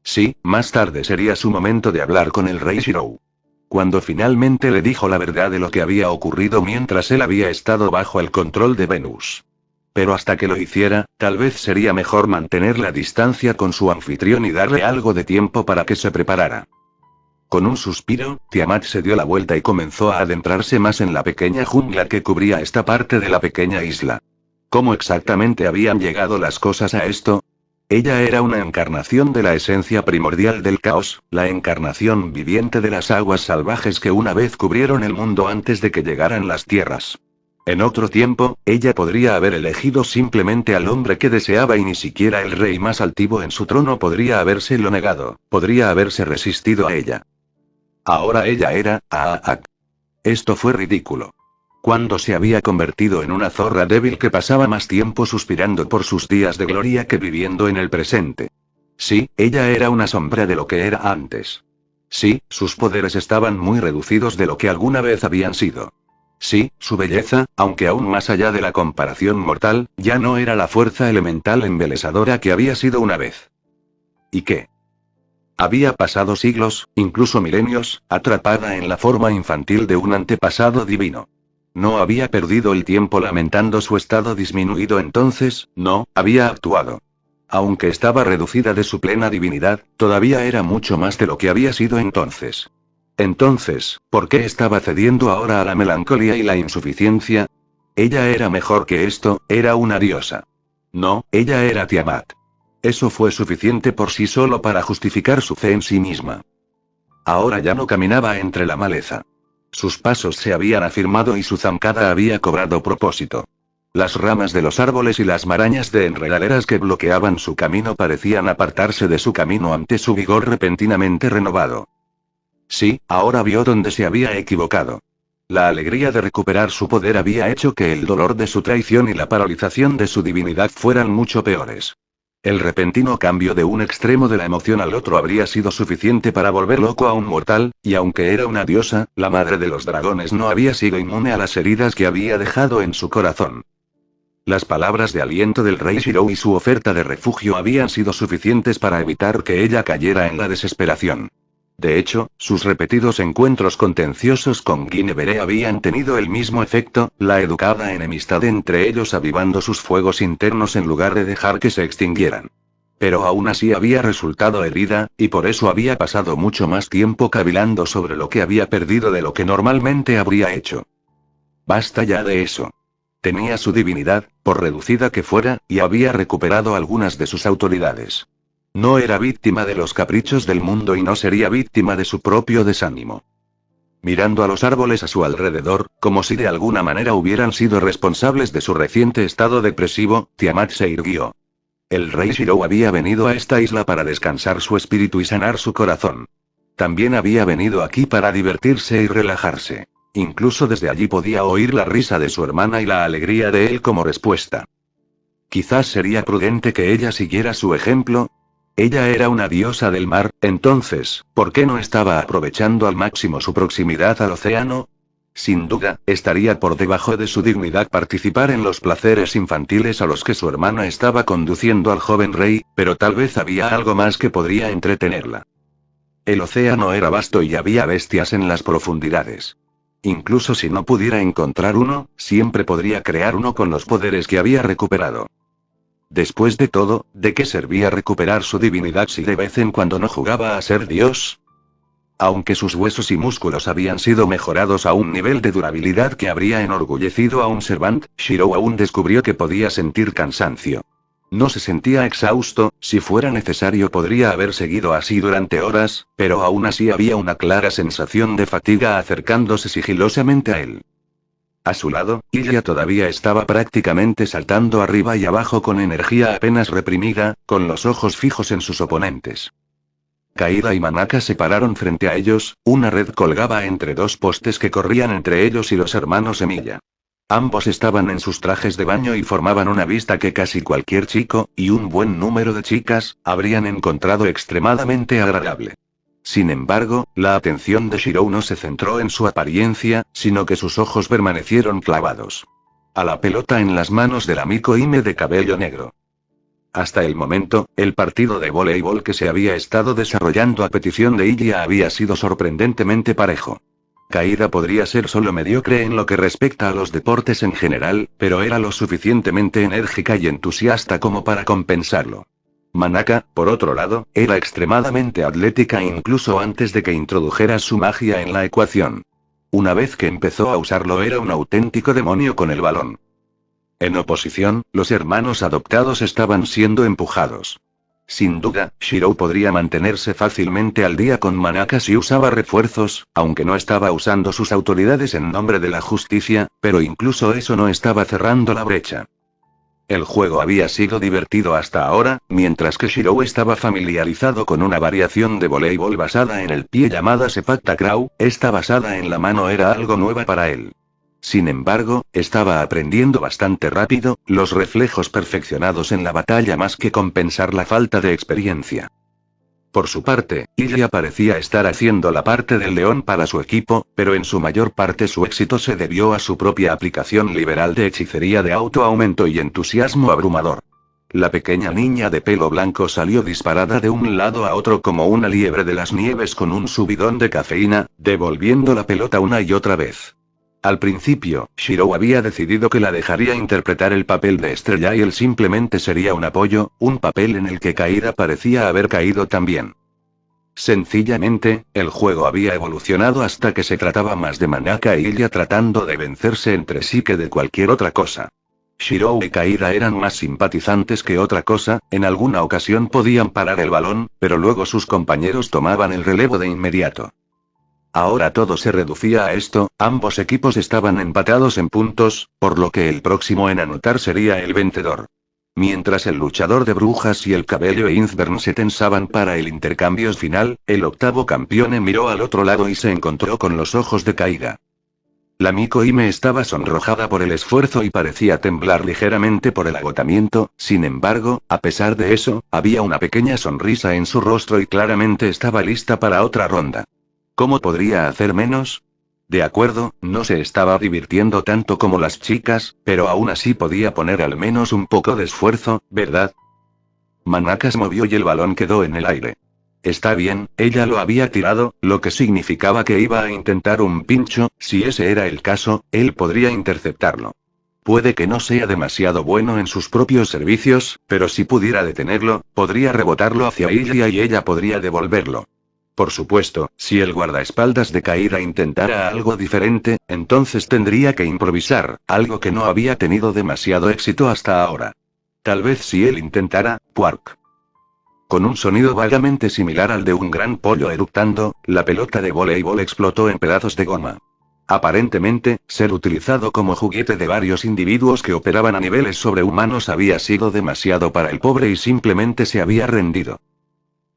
Sí, más tarde sería su momento de hablar con el rey Shirou. Cuando finalmente le dijo la verdad de lo que había ocurrido mientras él había estado bajo el control de Venus. Pero hasta que lo hiciera, tal vez sería mejor mantener la distancia con su anfitrión y darle algo de tiempo para que se preparara. Con un suspiro, Tiamat se dio la vuelta y comenzó a adentrarse más en la pequeña jungla que cubría esta parte de la pequeña isla. ¿Cómo exactamente habían llegado las cosas a esto? Ella era una encarnación de la esencia primordial del caos, la encarnación viviente de las aguas salvajes que una vez cubrieron el mundo antes de que llegaran las tierras. En otro tiempo, ella podría haber elegido simplemente al hombre que deseaba y ni siquiera el rey más altivo en su trono podría habérselo negado, podría haberse resistido a ella. Ahora ella era, Aak. Esto fue ridículo. Cuando se había convertido en una zorra débil que pasaba más tiempo suspirando por sus días de gloria que viviendo en el presente. Sí, ella era una sombra de lo que era antes. Sí, sus poderes estaban muy reducidos de lo que alguna vez habían sido. Sí, su belleza, aunque aún más allá de la comparación mortal, ya no era la fuerza elemental embelesadora que había sido una vez. ¿Y qué? Había pasado siglos, incluso milenios, atrapada en la forma infantil de un antepasado divino. No había perdido el tiempo lamentando su estado disminuido entonces, no, había actuado. Aunque estaba reducida de su plena divinidad, todavía era mucho más de lo que había sido entonces. Entonces, ¿por qué estaba cediendo ahora a la melancolía y la insuficiencia? Ella era mejor que esto, era una diosa. No, ella era Tiamat. Eso fue suficiente por sí solo para justificar su fe en sí misma. Ahora ya no caminaba entre la maleza. Sus pasos se habían afirmado y su zancada había cobrado propósito. Las ramas de los árboles y las marañas de enredaderas que bloqueaban su camino parecían apartarse de su camino ante su vigor repentinamente renovado. Sí, ahora vio dónde se había equivocado. La alegría de recuperar su poder había hecho que el dolor de su traición y la paralización de su divinidad fueran mucho peores. El repentino cambio de un extremo de la emoción al otro habría sido suficiente para volver loco a un mortal, y aunque era una diosa, la madre de los dragones no había sido inmune a las heridas que había dejado en su corazón. Las palabras de aliento del rey Shirou y su oferta de refugio habían sido suficientes para evitar que ella cayera en la desesperación. De hecho, sus repetidos encuentros contenciosos con Guinevere habían tenido el mismo efecto, la educada enemistad entre ellos avivando sus fuegos internos en lugar de dejar que se extinguieran. Pero aún así había resultado herida, y por eso había pasado mucho más tiempo cavilando sobre lo que había perdido de lo que normalmente habría hecho. Basta ya de eso. Tenía su divinidad, por reducida que fuera, y había recuperado algunas de sus autoridades. No era víctima de los caprichos del mundo y no sería víctima de su propio desánimo. Mirando a los árboles a su alrededor, como si de alguna manera hubieran sido responsables de su reciente estado depresivo, Tiamat se irguió. El rey Shirou había venido a esta isla para descansar su espíritu y sanar su corazón. También había venido aquí para divertirse y relajarse. Incluso desde allí podía oír la risa de su hermana y la alegría de él como respuesta. Quizás sería prudente que ella siguiera su ejemplo. Ella era una diosa del mar, entonces, ¿por qué no estaba aprovechando al máximo su proximidad al océano? Sin duda, estaría por debajo de su dignidad participar en los placeres infantiles a los que su hermana estaba conduciendo al joven rey, pero tal vez había algo más que podría entretenerla. El océano era vasto y había bestias en las profundidades. Incluso si no pudiera encontrar uno, siempre podría crear uno con los poderes que había recuperado. Después de todo, ¿de qué servía recuperar su divinidad si de vez en cuando no jugaba a ser Dios? Aunque sus huesos y músculos habían sido mejorados a un nivel de durabilidad que habría enorgullecido a un Servant, Shirou aún descubrió que podía sentir cansancio. No se sentía exhausto, si fuera necesario podría haber seguido así durante horas, pero aún así había una clara sensación de fatiga acercándose sigilosamente a él. A su lado, Ilya todavía estaba prácticamente saltando arriba y abajo con energía apenas reprimida, con los ojos fijos en sus oponentes. Kaida y Manaka se pararon frente a ellos, una red colgaba entre dos postes que corrían entre ellos y los hermanos Semilla. Ambos estaban en sus trajes de baño y formaban una vista que casi cualquier chico, y un buen número de chicas, habrían encontrado extremadamente agradable. Sin embargo, la atención de Shirou no se centró en su apariencia, sino que sus ojos permanecieron clavados a la pelota en las manos del amigo Ime de cabello negro. Hasta el momento, el partido de voleibol que se había estado desarrollando a petición de Ilya había sido sorprendentemente parejo. Kaida podría ser solo mediocre en lo que respecta a los deportes en general, pero era lo suficientemente enérgica y entusiasta como para compensarlo. Manaka, por otro lado, era extremadamente atlética incluso antes de que introdujera su magia en la ecuación. Una vez que empezó a usarlo era un auténtico demonio con el balón. En oposición, los hermanos adoptados estaban siendo empujados. Sin duda, Shirou podría mantenerse fácilmente al día con Manaka si usaba refuerzos, aunque no estaba usando sus autoridades en nombre de la justicia, pero incluso eso no estaba cerrando la brecha. El juego había sido divertido hasta ahora, mientras que Shirou estaba familiarizado con una variación de voleibol basada en el pie llamada sepak takraw, esta basada en la mano era algo nueva para él. Sin embargo, estaba aprendiendo bastante rápido, los reflejos perfeccionados en la batalla más que compensar la falta de experiencia. Por su parte, Ilya parecía estar haciendo la parte del león para su equipo, pero en su mayor parte su éxito se debió a su propia aplicación liberal de hechicería de autoaumento y entusiasmo abrumador. La pequeña niña de pelo blanco salió disparada de un lado a otro como una liebre de las nieves con un subidón de cafeína, devolviendo la pelota una y otra vez. Al principio, Shirou había decidido que la dejaría interpretar el papel de estrella y él simplemente sería un apoyo, un papel en el que Kaira parecía haber caído también. Sencillamente, el juego había evolucionado hasta que se trataba más de Manaka e Ilya tratando de vencerse entre sí que de cualquier otra cosa. Shirou y Kaira eran más simpatizantes que otra cosa, en alguna ocasión podían parar el balón, pero luego sus compañeros tomaban el relevo de inmediato. Ahora todo se reducía a esto, ambos equipos estaban empatados en puntos, por lo que el próximo en anotar sería el vencedor. Mientras el luchador de brujas y el cabello e Innsbern se tensaban para el intercambio final, el octavo campeón miró al otro lado y se encontró con los ojos de Kaira. La Miko Ime estaba sonrojada por el esfuerzo y parecía temblar ligeramente por el agotamiento, sin embargo, a pesar de eso, había una pequeña sonrisa en su rostro y claramente estaba lista para otra ronda. ¿Cómo podría hacer menos? De acuerdo, no se estaba divirtiendo tanto como las chicas, pero aún así podía poner al menos un poco de esfuerzo, ¿verdad? Manaka se movió y el balón quedó en el aire. Está bien, ella lo había tirado, lo que significaba que iba a intentar un pincho, si ese era el caso, él podría interceptarlo. Puede que no sea demasiado bueno en sus propios servicios, pero si pudiera detenerlo, podría rebotarlo hacia ella y ella podría devolverlo. Por supuesto, si el guardaespaldas de Kaira intentara algo diferente, entonces tendría que improvisar, algo que no había tenido demasiado éxito hasta ahora. Tal vez si él intentara, ¡puark! Con un sonido vagamente similar al de un gran pollo eructando, la pelota de voleibol explotó en pedazos de goma. Aparentemente, ser utilizado como juguete de varios individuos que operaban a niveles sobrehumanos había sido demasiado para el pobre y simplemente se había rendido.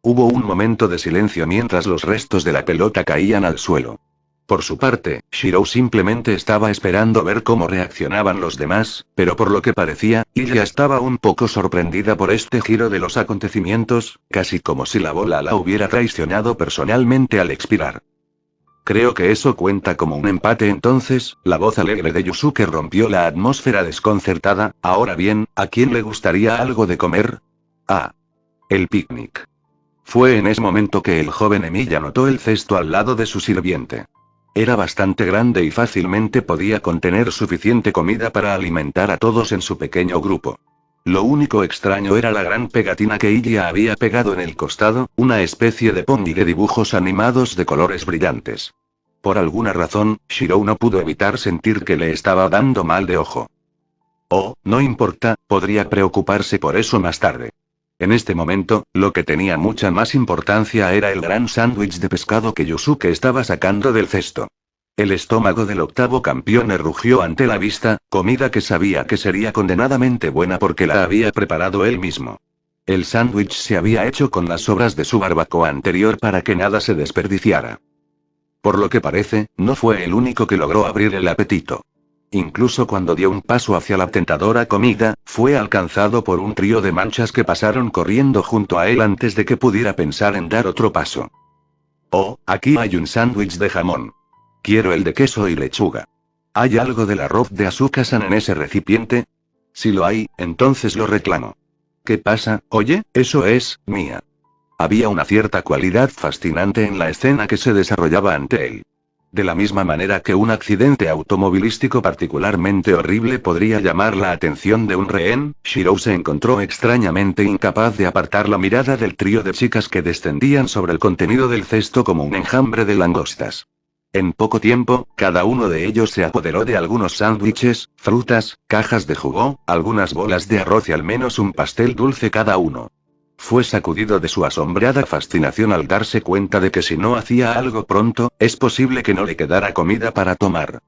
Hubo un momento de silencio mientras los restos de la pelota caían al suelo. Por su parte, Shirou simplemente estaba esperando ver cómo reaccionaban los demás, pero por lo que parecía, ella estaba un poco sorprendida por este giro de los acontecimientos, casi como si la bola la hubiera traicionado personalmente al expirar. Creo que eso cuenta como un empate entonces, la voz alegre de Yusuke rompió la atmósfera desconcertada. Ahora bien, ¿a quién le gustaría algo de comer? Ah. El picnic. Fue en ese momento que el joven Emilia notó el cesto al lado de su sirviente. Era bastante grande y fácilmente podía contener suficiente comida para alimentar a todos en su pequeño grupo. Lo único extraño era la gran pegatina que Ilya había pegado en el costado, una especie de pony de dibujos animados de colores brillantes. Por alguna razón, Shirou no pudo evitar sentir que le estaba dando mal de ojo. Oh, no importa, podría preocuparse por eso más tarde. En este momento, lo que tenía mucha más importancia era el gran sándwich de pescado que Yusuke estaba sacando del cesto. El estómago del octavo campeón rugió ante la vista, comida que sabía que sería condenadamente buena porque la había preparado él mismo. El sándwich se había hecho con las sobras de su barbacoa anterior para que nada se desperdiciara. Por lo que parece, no fue el único que logró abrir el apetito. Incluso cuando dio un paso hacia la tentadora comida, fue alcanzado por un trío de manchas que pasaron corriendo junto a él antes de que pudiera pensar en dar otro paso. Oh, aquí hay un sándwich de jamón. Quiero el de queso y lechuga. ¿Hay algo del arroz de Asuka-san en ese recipiente? Si lo hay, entonces lo reclamo. ¿Qué pasa? Oye, eso es, mía. Había una cierta cualidad fascinante en la escena que se desarrollaba ante él. De la misma manera que un accidente automovilístico particularmente horrible podría llamar la atención de un rehén, Shirou se encontró extrañamente incapaz de apartar la mirada del trío de chicas que descendían sobre el contenido del cesto como un enjambre de langostas. En poco tiempo, cada uno de ellos se apoderó de algunos sándwiches, frutas, cajas de jugo, algunas bolas de arroz y al menos un pastel dulce cada uno. Fue sacudido de su asombrada fascinación al darse cuenta de que si no hacía algo pronto, es posible que no le quedara comida para tomar.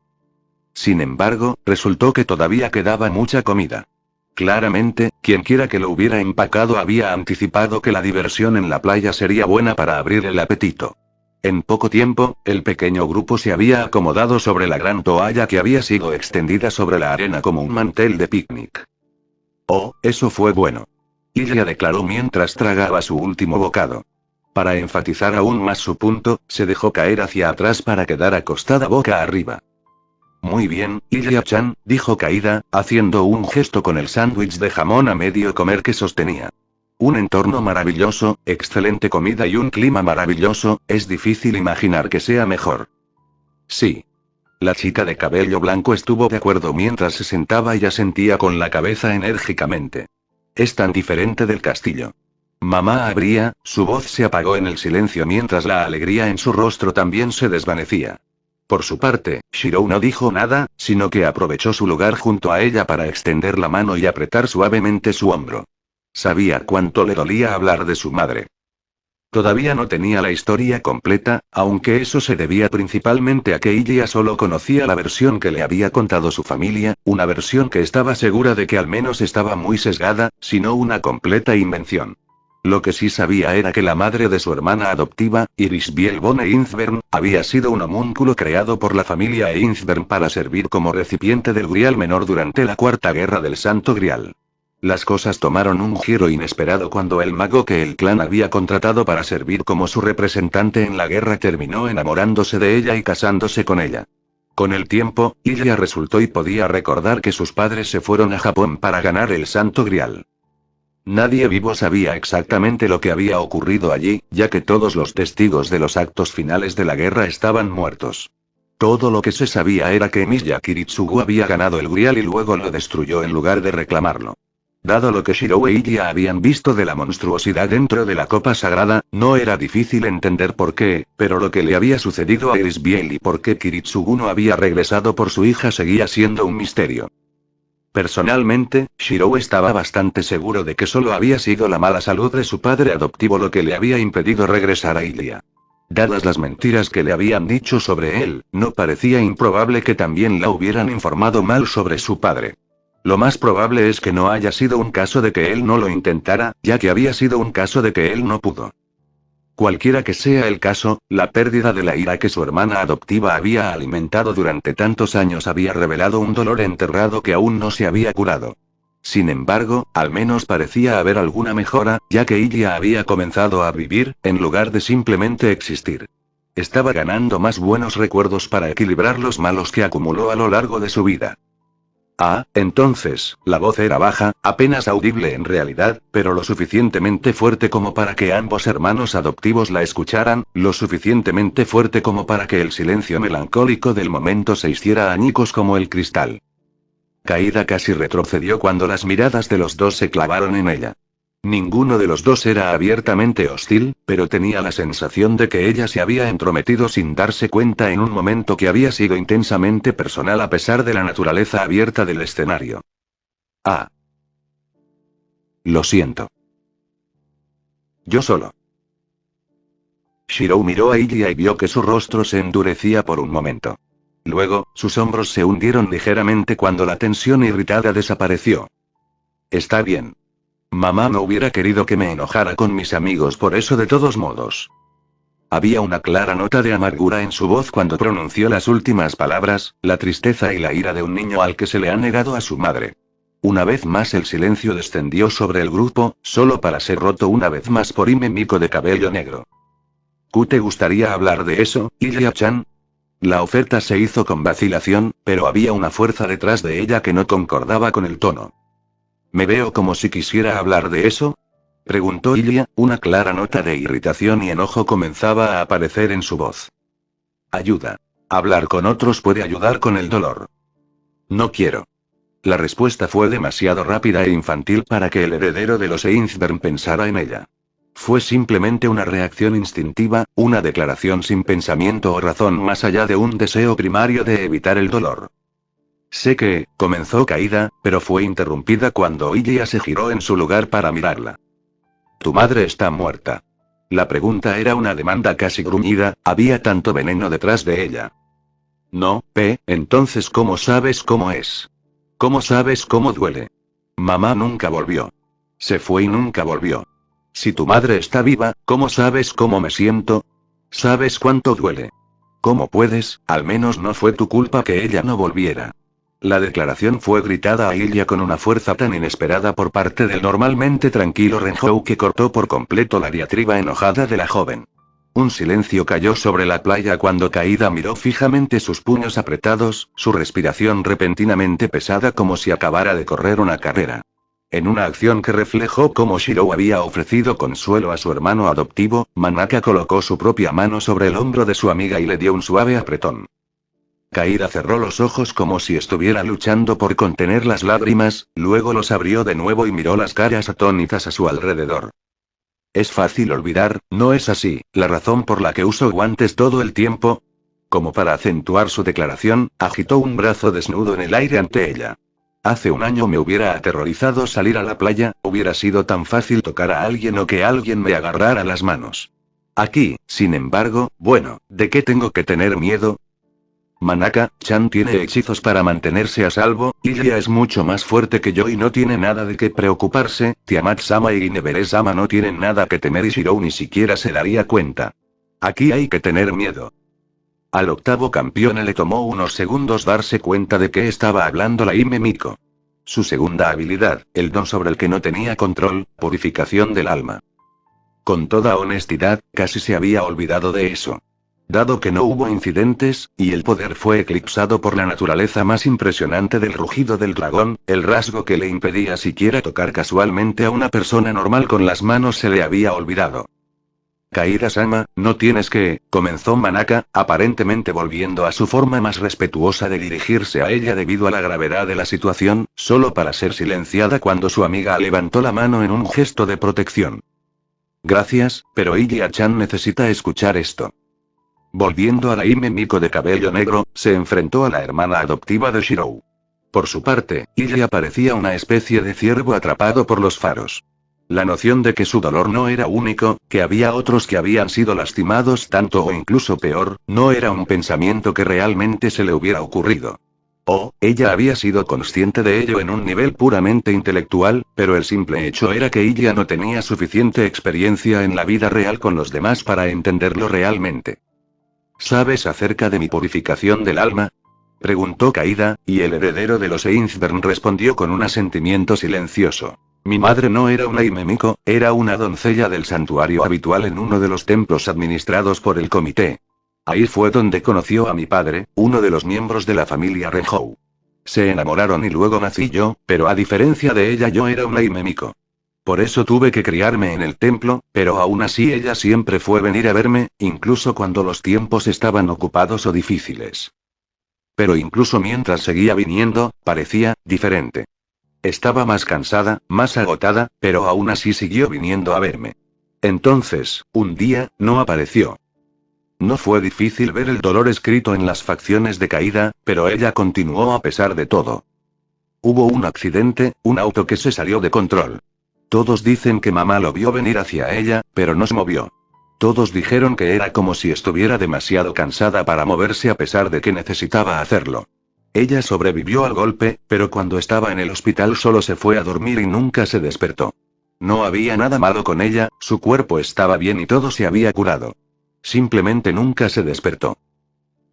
Sin embargo, resultó que todavía quedaba mucha comida. Claramente, quienquiera que lo hubiera empacado había anticipado que la diversión en la playa sería buena para abrir el apetito. En poco tiempo, el pequeño grupo se había acomodado sobre la gran toalla que había sido extendida sobre la arena como un mantel de picnic. Oh, eso fue bueno. Ilya declaró mientras tragaba su último bocado. Para enfatizar aún más su punto, se dejó caer hacia atrás para quedar acostada boca arriba. Muy bien, Ilya-chan, dijo Kaida, haciendo un gesto con el sándwich de jamón a medio comer que sostenía. Un entorno maravilloso, excelente comida y un clima maravilloso, es difícil imaginar que sea mejor. Sí. La chica de cabello blanco estuvo de acuerdo mientras se sentaba y asentía con la cabeza enérgicamente. Es tan diferente del castillo. Mamá habría, su voz se apagó en el silencio mientras la alegría en su rostro también se desvanecía. Por su parte, Shirou no dijo nada, sino que aprovechó su lugar junto a ella para extender la mano y apretar suavemente su hombro. Sabía cuánto le dolía hablar de su madre. Todavía no tenía la historia completa, aunque eso se debía principalmente a que ella solo conocía la versión que le había contado su familia, una versión que estaba segura de que al menos estaba muy sesgada, si no una completa invención. Lo que sí sabía era que la madre de su hermana adoptiva, Iris Bielbone Einsberg, había sido un homúnculo creado por la familia Einsberg para servir como recipiente del Grial menor durante la Cuarta Guerra del Santo Grial. Las cosas tomaron un giro inesperado cuando el mago que el clan había contratado para servir como su representante en la guerra terminó enamorándose de ella y casándose con ella. Con el tiempo, ella resultó y podía recordar que sus padres se fueron a Japón para ganar el Santo Grial. Nadie vivo sabía exactamente lo que había ocurrido allí, ya que todos los testigos de los actos finales de la guerra estaban muertos. Todo lo que se sabía era que Miya Kiritsugu había ganado el Grial y luego lo destruyó en lugar de reclamarlo. Dado lo que Shirou e Iya habían visto de la monstruosidad dentro de la copa sagrada, no era difícil entender por qué, pero lo que le había sucedido a Iris Biel y por qué Kiritsugu no había regresado por su hija seguía siendo un misterio. Personalmente, Shirou estaba bastante seguro de que solo había sido la mala salud de su padre adoptivo lo que le había impedido regresar a Ilia. Dadas las mentiras que le habían dicho sobre él, no parecía improbable que también la hubieran informado mal sobre su padre. Lo más probable es que no haya sido un caso de que él no lo intentara, ya que había sido un caso de que él no pudo. Cualquiera que sea el caso, la pérdida de la ira que su hermana adoptiva había alimentado durante tantos años había revelado un dolor enterrado que aún no se había curado. Sin embargo, al menos parecía haber alguna mejora, ya que ella había comenzado a vivir, en lugar de simplemente existir. Estaba ganando más buenos recuerdos para equilibrar los malos que acumuló a lo largo de su vida. Ah, entonces, la voz era baja, apenas audible en realidad, pero lo suficientemente fuerte como para que ambos hermanos adoptivos la escucharan, lo suficientemente fuerte como para que el silencio melancólico del momento se hiciera añicos como el cristal. Kaida casi retrocedió cuando las miradas de los dos se clavaron en ella. Ninguno de los dos era abiertamente hostil, pero tenía la sensación de que ella se había entrometido sin darse cuenta en un momento que había sido intensamente personal a pesar de la naturaleza abierta del escenario. Ah. Lo siento. Yo solo. Shirou miró a Ilya y vio que su rostro se endurecía por un momento. Luego, sus hombros se hundieron ligeramente cuando la tensión irritada desapareció. Está bien. Mamá no hubiera querido que me enojara con mis amigos por eso de todos modos. Había una clara nota de amargura en su voz cuando pronunció las últimas palabras, la tristeza y la ira de un niño al que se le ha negado a su madre. Una vez más el silencio descendió sobre el grupo, solo para ser roto una vez más por Ime Miko de cabello negro. ¿Te gustaría hablar de eso, Ilya-chan? La oferta se hizo con vacilación, pero había una fuerza detrás de ella que no concordaba con el tono. ¿Me veo como si quisiera hablar de eso? Preguntó Ilya, una clara nota de irritación y enojo comenzaba a aparecer en su voz. Ayuda. Hablar con otros puede ayudar con el dolor. No quiero. La respuesta fue demasiado rápida e infantil para que el heredero de los Einsberg pensara en ella. Fue simplemente una reacción instintiva, una declaración sin pensamiento o razón más allá de un deseo primario de evitar el dolor. Sé que, comenzó Kaida, pero fue interrumpida cuando Ilya se giró en su lugar para mirarla. Tu madre está muerta. La pregunta era una demanda casi gruñida, había tanto veneno detrás de ella. No, entonces ¿cómo sabes cómo es? ¿Cómo sabes cómo duele? Mamá nunca volvió. Se fue y nunca volvió. Si tu madre está viva, ¿cómo sabes cómo me siento? ¿Sabes cuánto duele? ¿Cómo puedes? Al menos no fue tu culpa que ella no volviera. La declaración fue gritada a Ilya con una fuerza tan inesperada por parte del normalmente tranquilo Renhou que cortó por completo la diatriba enojada de la joven. Un silencio cayó sobre la playa cuando Kaida miró fijamente sus puños apretados, su respiración repentinamente pesada como si acabara de correr una carrera. En una acción que reflejó cómo Shirou había ofrecido consuelo a su hermano adoptivo, Manaka colocó su propia mano sobre el hombro de su amiga y le dio un suave apretón. Kaida cerró los ojos como si estuviera luchando por contener las lágrimas, luego los abrió de nuevo y miró las caras atónitas a su alrededor. Es fácil olvidar, ¿no es así, la razón por la que uso guantes todo el tiempo? Como para acentuar su declaración, agitó un brazo desnudo en el aire ante ella. Hace un año me hubiera aterrorizado salir a la playa, hubiera sido tan fácil tocar a alguien o que alguien me agarrara las manos. Aquí, sin embargo, bueno, ¿de qué tengo que tener miedo? Manaka-chan tiene hechizos para mantenerse a salvo, Ilya es mucho más fuerte que yo y no tiene nada de qué preocuparse, Tiamat-sama y Ginebere-sama no tienen nada que temer y Shirou ni siquiera se daría cuenta. Aquí hay que tener miedo. Al octavo campeón le tomó unos segundos darse cuenta de que estaba hablando la Hime Miko. Su segunda habilidad, el don sobre el que no tenía control, purificación del alma. Con toda honestidad, casi se había olvidado de eso. Dado que no hubo incidentes, y el poder fue eclipsado por la naturaleza más impresionante del rugido del dragón, el rasgo que le impedía siquiera tocar casualmente a una persona normal con las manos se le había olvidado. Kaida-sama, no tienes que, comenzó Manaka, aparentemente volviendo a su forma más respetuosa de dirigirse a ella debido a la gravedad de la situación, solo para ser silenciada cuando su amiga levantó la mano en un gesto de protección. Gracias, pero Ilya-chan necesita escuchar esto. Volviendo a la Hime Miko de cabello negro, se enfrentó a la hermana adoptiva de Shirou. Por su parte, Ilya parecía una especie de ciervo atrapado por los faros. La noción de que su dolor no era único, que había otros que habían sido lastimados tanto o incluso peor, no era un pensamiento que realmente se le hubiera ocurrido. Ella había sido consciente de ello en un nivel puramente intelectual, pero el simple hecho era que Ilya no tenía suficiente experiencia en la vida real con los demás para entenderlo realmente. ¿Sabes acerca de mi purificación del alma? Preguntó Kaida, y el heredero de los Einsberg respondió con un asentimiento silencioso. Mi madre no era una Hime Miko, era una doncella del santuario habitual en uno de los templos administrados por el comité. Ahí fue donde conoció a mi padre, uno de los miembros de la familia Renhou. Se enamoraron y luego nací yo, pero a diferencia de ella yo era una Hime Miko. Por eso tuve que criarme en el templo, pero aún así ella siempre fue venir a verme, incluso cuando los tiempos estaban ocupados o difíciles. Pero incluso mientras seguía viniendo, parecía diferente. Estaba más cansada, más agotada, pero aún así siguió viniendo a verme. Entonces, un día, no apareció. No fue difícil ver el dolor escrito en las facciones de Kaida, pero ella continuó a pesar de todo. Hubo un accidente, un auto que se salió de control. Todos dicen que mamá lo vio venir hacia ella, pero no se movió. Todos dijeron que era como si estuviera demasiado cansada para moverse a pesar de que necesitaba hacerlo. Ella sobrevivió al golpe, pero cuando estaba en el hospital solo se fue a dormir y nunca se despertó. No había nada malo con ella, su cuerpo estaba bien y todo se había curado. Simplemente nunca se despertó.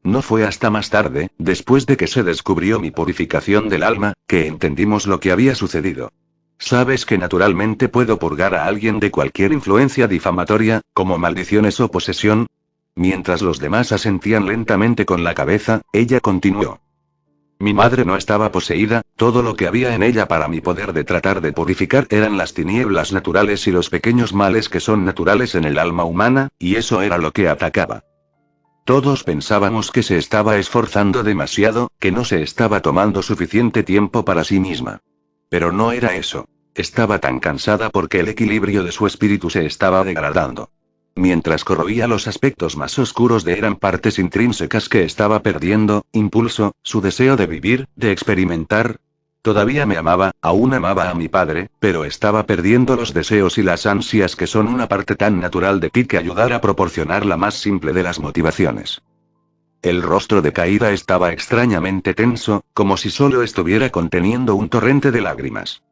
No fue hasta más tarde, después de que se descubrió mi purificación del alma, que entendimos lo que había sucedido. Sabes que naturalmente puedo purgar a alguien de cualquier influencia difamatoria, como maldiciones o posesión. Mientras los demás asentían lentamente con la cabeza, ella continuó. Mi madre no estaba poseída, todo lo que había en ella para mi poder de tratar de purificar eran las tinieblas naturales y los pequeños males que son naturales en el alma humana, y eso era lo que atacaba. Todos pensábamos que se estaba esforzando demasiado, que no se estaba tomando suficiente tiempo para sí misma. Pero no era eso. Estaba tan cansada porque el equilibrio de su espíritu se estaba degradando. Mientras corroía los aspectos más oscuros de eran partes intrínsecas que estaba perdiendo, impulso, su deseo de vivir, de experimentar. Todavía me amaba, aún amaba a mi padre, pero estaba perdiendo los deseos y las ansias que son una parte tan natural de ti que ayudar a proporcionar la más simple de las motivaciones. El rostro de Kaida estaba extrañamente tenso, como si solo estuviera conteniendo un torrente de lágrimas.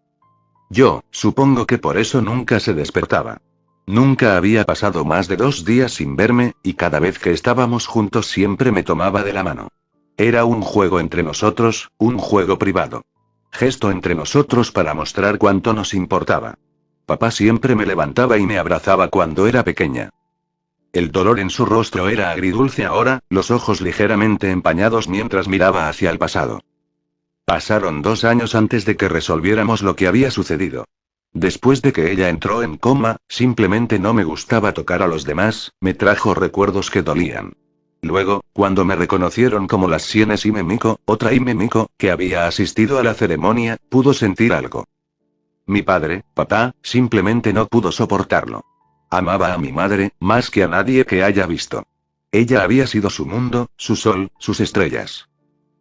Yo, supongo que por eso nunca se despertaba. Nunca había pasado más de 2 días sin verme, y cada vez que estábamos juntos siempre me tomaba de la mano. Era un juego entre nosotros, un juego privado. Gesto entre nosotros para mostrar cuánto nos importaba. Papá siempre me levantaba y me abrazaba cuando era pequeña. El dolor en su rostro era agridulce ahora, los ojos ligeramente empañados mientras miraba hacia el pasado. Pasaron 2 años antes de que resolviéramos lo que había sucedido. Después de que ella entró en coma, simplemente no me gustaba tocar a los demás, me trajo recuerdos que dolían. Luego, cuando me reconocieron como las sienes Hime-miko, otra Hime-miko, que había asistido a la ceremonia, pudo sentir algo. Mi padre, papá, simplemente no pudo soportarlo. Amaba a mi madre, más que a nadie que haya visto. Ella había sido su mundo, su sol, sus estrellas.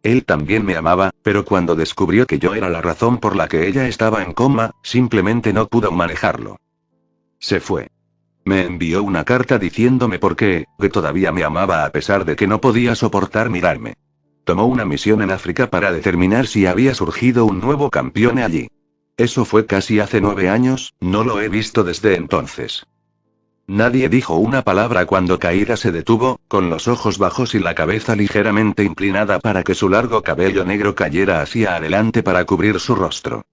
Él también me amaba, pero cuando descubrió que yo era la razón por la que ella estaba en coma, simplemente no pudo manejarlo. Se fue. Me envió una carta diciéndome por qué, que todavía me amaba a pesar de que no podía soportar mirarme. Tomó una misión en África para determinar si había surgido un nuevo campeón allí. Eso fue casi hace 9 años, no lo he visto desde entonces. Nadie dijo una palabra cuando Kaira se detuvo, con los ojos bajos y la cabeza ligeramente inclinada para que su largo cabello negro cayera hacia adelante para cubrir su rostro.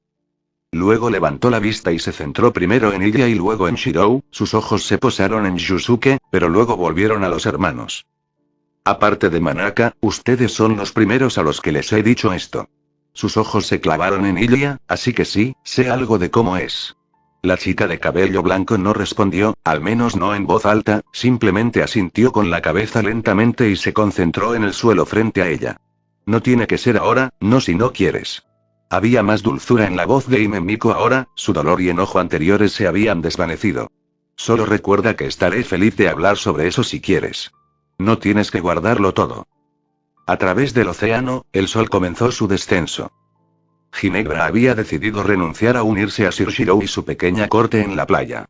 Luego levantó la vista y se centró primero en ella y luego en Shirou, sus ojos se posaron en Yusuke, pero luego volvieron a los hermanos. Aparte de Manaka, ustedes son los primeros a los que les he dicho esto. Sus ojos se clavaron en Ilia, así que sí, sé algo de cómo es. La chica de cabello blanco no respondió, al menos no en voz alta, simplemente asintió con la cabeza lentamente y se concentró en el suelo frente a ella. No tiene que ser ahora, no si no quieres. Había más dulzura en la voz de Hime-miko ahora, su dolor y enojo anteriores se habían desvanecido. Solo recuerda que estaré feliz de hablar sobre eso si quieres. No tienes que guardarlo todo. A través del océano, el sol comenzó su descenso. Ginebra había decidido renunciar a unirse a Sir Shirou y su pequeña corte en la playa.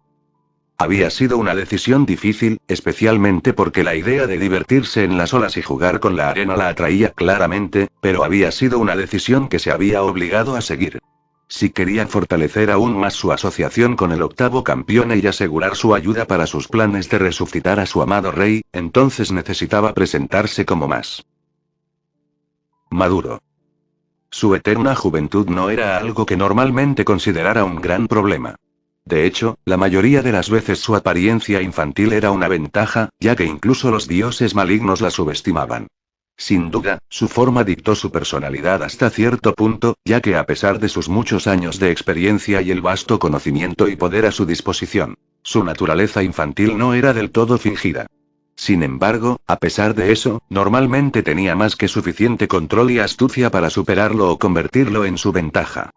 Había sido una decisión difícil, especialmente porque la idea de divertirse en las olas y jugar con la arena la atraía claramente, pero había sido una decisión que se había obligado a seguir. Si quería fortalecer aún más su asociación con el octavo campeón y asegurar su ayuda para sus planes de resucitar a su amado rey, entonces necesitaba presentarse como más maduro. Su eterna juventud no era algo que normalmente considerara un gran problema. De hecho, la mayoría de las veces su apariencia infantil era una ventaja, ya que incluso los dioses malignos la subestimaban. Sin duda, su forma dictó su personalidad hasta cierto punto, ya que a pesar de sus muchos años de experiencia y el vasto conocimiento y poder a su disposición, su naturaleza infantil no era del todo fingida. Sin embargo, a pesar de eso, normalmente tenía más que suficiente control y astucia para superarlo o convertirlo en su ventaja.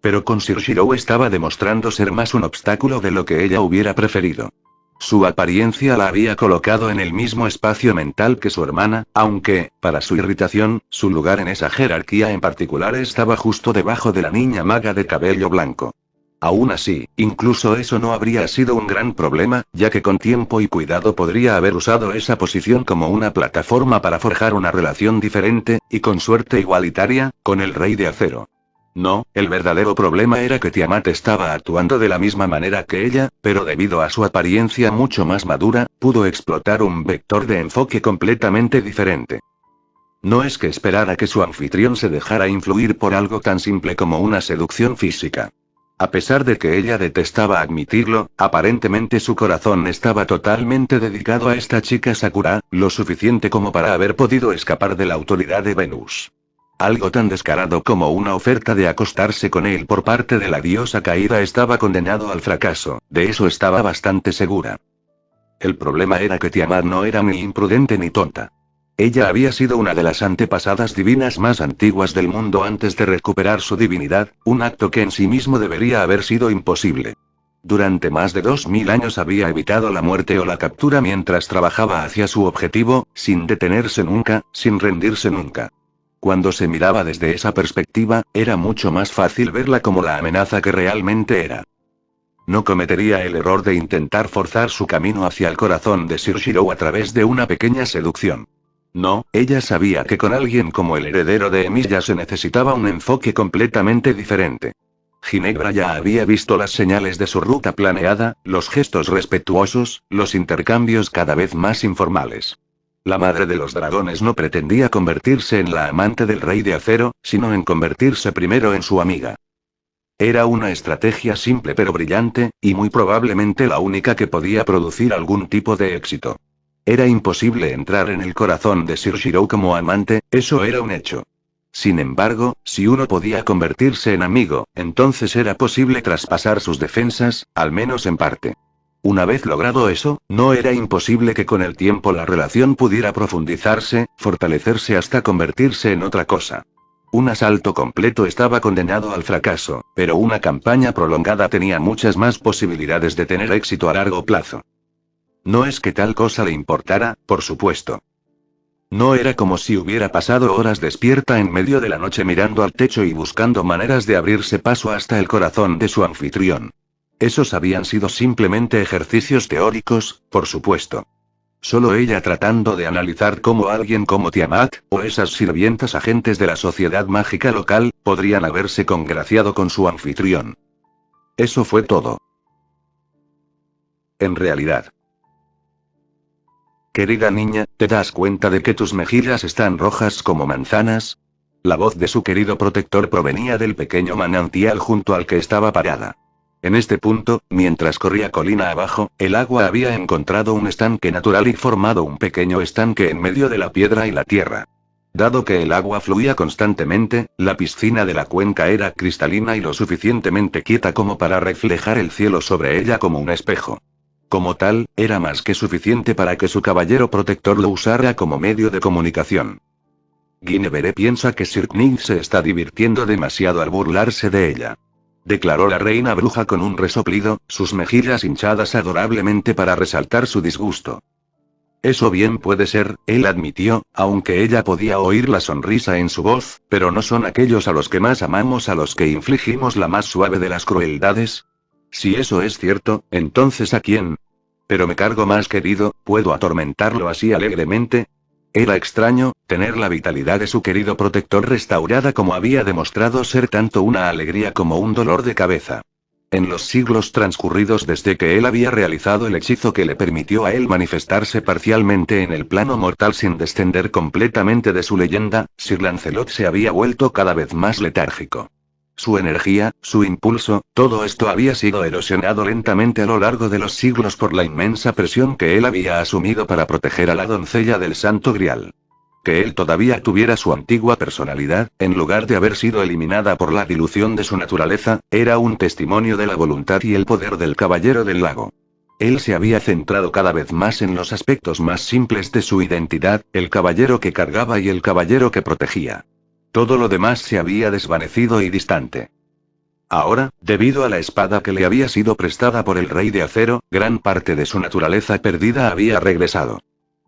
Pero con Sir Shirou estaba demostrando ser más un obstáculo de lo que ella hubiera preferido. Su apariencia la había colocado en el mismo espacio mental que su hermana, aunque, para su irritación, su lugar en esa jerarquía en particular estaba justo debajo de la niña maga de cabello blanco. Aún así, incluso eso no habría sido un gran problema, ya que con tiempo y cuidado podría haber usado esa posición como una plataforma para forjar una relación diferente, y con suerte igualitaria, con el Rey de Acero. No, el verdadero problema era que Tiamat estaba actuando de la misma manera que ella, pero debido a su apariencia mucho más madura, pudo explotar un vector de enfoque completamente diferente. No es que esperara que su anfitrión se dejara influir por algo tan simple como una seducción física. A pesar de que ella detestaba admitirlo, aparentemente su corazón estaba totalmente dedicado a esta chica Sakura, lo suficiente como para haber podido escapar de la autoridad de Venus. Algo tan descarado como una oferta de acostarse con él por parte de la diosa caída estaba condenado al fracaso, de eso estaba bastante segura. El problema era que Tiamat no era ni imprudente ni tonta. Ella había sido una de las antepasadas divinas más antiguas del mundo antes de recuperar su divinidad, un acto que en sí mismo debería haber sido imposible. Durante más de 2000 años había evitado la muerte o la captura mientras trabajaba hacia su objetivo, sin detenerse nunca, sin rendirse nunca. Cuando se miraba desde esa perspectiva, era mucho más fácil verla como la amenaza que realmente era. No cometería el error de intentar forzar su camino hacia el corazón de Sir Shirou a través de una pequeña seducción. No, ella sabía que con alguien como el heredero de Emilia se necesitaba un enfoque completamente diferente. Ginebra ya había visto las señales de su ruta planeada, los gestos respetuosos, los intercambios cada vez más informales. La madre de los dragones no pretendía convertirse en la amante del rey de acero, sino en convertirse primero en su amiga. Era una estrategia simple pero brillante, y muy probablemente la única que podía producir algún tipo de éxito. Era imposible entrar en el corazón de Sir Shiro como amante, eso era un hecho. Sin embargo, si uno podía convertirse en amigo, entonces era posible traspasar sus defensas, al menos en parte. Una vez logrado eso, no era imposible que con el tiempo la relación pudiera profundizarse, fortalecerse hasta convertirse en otra cosa. Un asalto completo estaba condenado al fracaso, pero una campaña prolongada tenía muchas más posibilidades de tener éxito a largo plazo. No es que tal cosa le importara, por supuesto. No era como si hubiera pasado horas despierta en medio de la noche mirando al techo y buscando maneras de abrirse paso hasta el corazón de su anfitrión. Esos habían sido simplemente ejercicios teóricos, por supuesto. Solo ella tratando de analizar cómo alguien como Tiamat, o esas sirvientas agentes de la sociedad mágica local, podrían haberse congraciado con su anfitrión. Eso fue todo. En realidad. Querida niña, ¿te das cuenta de que tus mejillas están rojas como manzanas? La voz de su querido protector provenía del pequeño manantial junto al que estaba parada. En este punto, mientras corría colina abajo, el agua había encontrado un estanque natural y formado un pequeño estanque en medio de la piedra y la tierra. Dado que el agua fluía constantemente, la piscina de la cuenca era cristalina y lo suficientemente quieta como para reflejar el cielo sobre ella como un espejo. Como tal, era más que suficiente para que su caballero protector lo usara como medio de comunicación. Guinevere piensa que Sir Knight se está divirtiendo demasiado al burlarse de ella. Declaró la reina bruja con un resoplido, sus mejillas hinchadas adorablemente para resaltar su disgusto. Eso bien puede ser, él admitió, aunque ella podía oír la sonrisa en su voz, pero no son aquellos a los que más amamos a los que infligimos la más suave de las crueldades. Si eso es cierto, entonces ¿a quién? Pero me cargo más querido, ¿puedo atormentarlo así alegremente? Era extraño, tener la vitalidad de su querido protector restaurada como había demostrado ser tanto una alegría como un dolor de cabeza. En los siglos transcurridos desde que él había realizado el hechizo que le permitió a él manifestarse parcialmente en el plano mortal sin descender completamente de su leyenda, Sir Lancelot se había vuelto cada vez más letárgico. Su energía, su impulso, todo esto había sido erosionado lentamente a lo largo de los siglos por la inmensa presión que él había asumido para proteger a la doncella del Santo Grial. Que él todavía tuviera su antigua personalidad, en lugar de haber sido eliminada por la dilución de su naturaleza, era un testimonio de la voluntad y el poder del Caballero del Lago. Él se había centrado cada vez más en los aspectos más simples de su identidad, el caballero que cargaba y el caballero que protegía. Todo lo demás se había desvanecido y distante. Ahora, debido a la espada que le había sido prestada por el rey de acero, gran parte de su naturaleza perdida había regresado.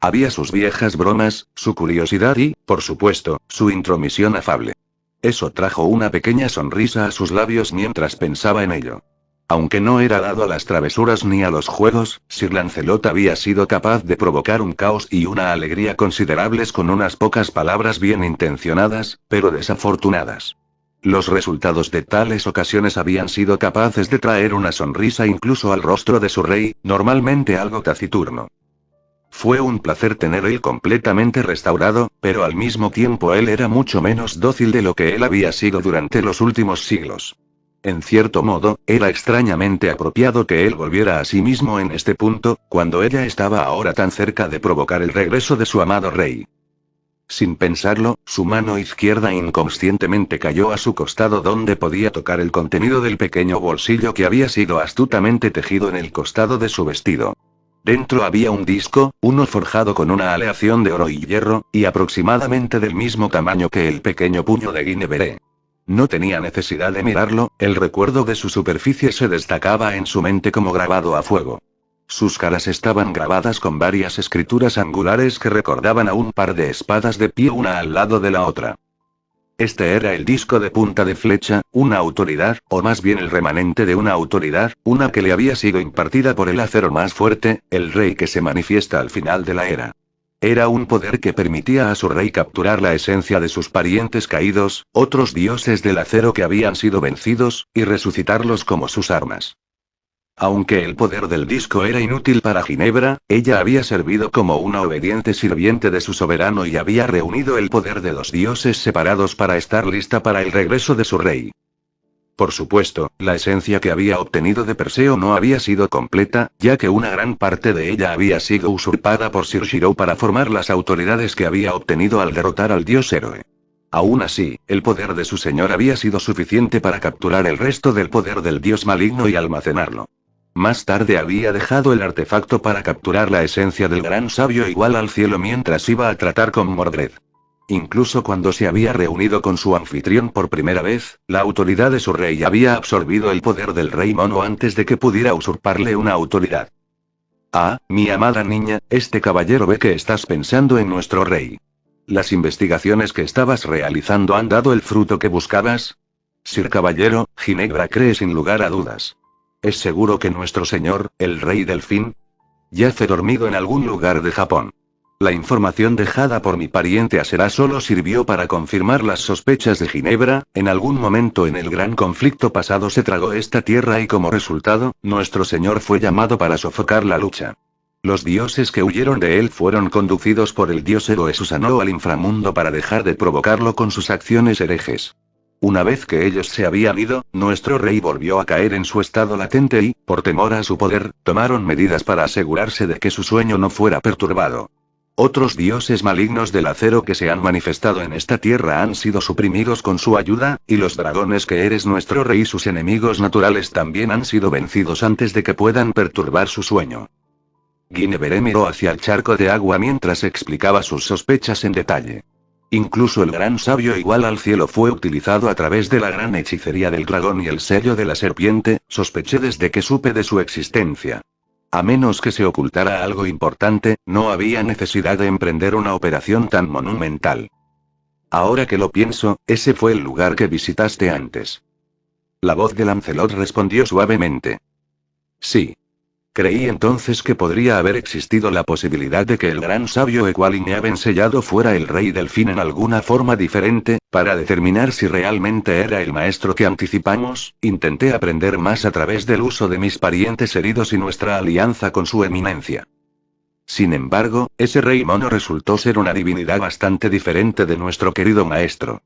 Había sus viejas bromas, su curiosidad y, por supuesto, su intromisión afable. Eso trajo una pequeña sonrisa a sus labios mientras pensaba en ello. Aunque no era dado a las travesuras ni a los juegos, Sir Lancelot había sido capaz de provocar un caos y una alegría considerables con unas pocas palabras bien intencionadas, pero desafortunadas. Los resultados de tales ocasiones habían sido capaces de traer una sonrisa incluso al rostro de su rey, normalmente algo taciturno. Fue un placer tener él completamente restaurado, pero al mismo tiempo él era mucho menos dócil de lo que él había sido durante los últimos siglos. En cierto modo, era extrañamente apropiado que él volviera a sí mismo en este punto, cuando ella estaba ahora tan cerca de provocar el regreso de su amado rey. Sin pensarlo, su mano izquierda inconscientemente cayó a su costado donde podía tocar el contenido del pequeño bolsillo que había sido astutamente tejido en el costado de su vestido. Dentro había un disco, uno forjado con una aleación de oro y hierro, y aproximadamente del mismo tamaño que el pequeño puño de Guinevere. No tenía necesidad de mirarlo, el recuerdo de su superficie se destacaba en su mente como grabado a fuego. Sus caras estaban grabadas con varias escrituras angulares que recordaban a un par de espadas de pie una al lado de la otra. Este era el disco de punta de flecha, una autoridad, o más bien el remanente de una autoridad, una que le había sido impartida por el acero más fuerte, el rey que se manifiesta al final de la era. Era un poder que permitía a su rey capturar la esencia de sus parientes caídos, otros dioses del acero que habían sido vencidos, y resucitarlos como sus armas. Aunque el poder del disco era inútil para Ginebra, ella había servido como una obediente sirviente de su soberano y había reunido el poder de dos dioses separados para estar lista para el regreso de su rey. Por supuesto, la esencia que había obtenido de Perseo no había sido completa, ya que una gran parte de ella había sido usurpada por Sir Shiro para formar las autoridades que había obtenido al derrotar al dios héroe. Aún así, el poder de su señor había sido suficiente para capturar el resto del poder del dios maligno y almacenarlo. Más tarde había dejado el artefacto para capturar la esencia del gran sabio igual al cielo mientras iba a tratar con Mordred. Incluso cuando se había reunido con su anfitrión por primera vez, la autoridad de su rey había absorbido el poder del rey mono antes de que pudiera usurparle una autoridad. Ah, mi amada niña, este caballero ve que estás pensando en nuestro rey. ¿Las investigaciones que estabas realizando han dado el fruto que buscabas? Sir caballero, Ginebra cree sin lugar a dudas. ¿Es seguro que nuestro señor, el rey Delfín, yace dormido en algún lugar de Japón? La información dejada por mi pariente Asera solo sirvió para confirmar las sospechas de Ginebra. En algún momento en el gran conflicto pasado se tragó esta tierra y como resultado, nuestro señor fue llamado para sofocar la lucha. Los dioses que huyeron de él fueron conducidos por el dios héroe Susanoo al inframundo para dejar de provocarlo con sus acciones herejes. Una vez que ellos se habían ido, nuestro rey volvió a caer en su estado latente y, por temor a su poder, tomaron medidas para asegurarse de que su sueño no fuera perturbado. Otros dioses malignos del acero que se han manifestado en esta tierra han sido suprimidos con su ayuda, y los dragones que eres nuestro rey y sus enemigos naturales también han sido vencidos antes de que puedan perturbar su sueño. Guinevere miró hacia el charco de agua mientras explicaba sus sospechas en detalle. Incluso el gran sabio igual al cielo fue utilizado a través de la gran hechicería del dragón y el sello de la serpiente, sospeché desde que supe de su existencia. A menos que se ocultara algo importante, no había necesidad de emprender una operación tan monumental. Ahora que lo pienso, ese fue el lugar que visitaste antes. La voz de Lancelot respondió suavemente. Sí. Creí entonces que podría haber existido la posibilidad de que el gran sabio Equalineaben sellado fuera el rey Delfín en alguna forma diferente. Para determinar si realmente era el maestro que anticipamos, intenté aprender más a través del uso de mis parientes heridos y nuestra alianza con su eminencia. Sin embargo, ese rey mono resultó ser una divinidad bastante diferente de nuestro querido maestro.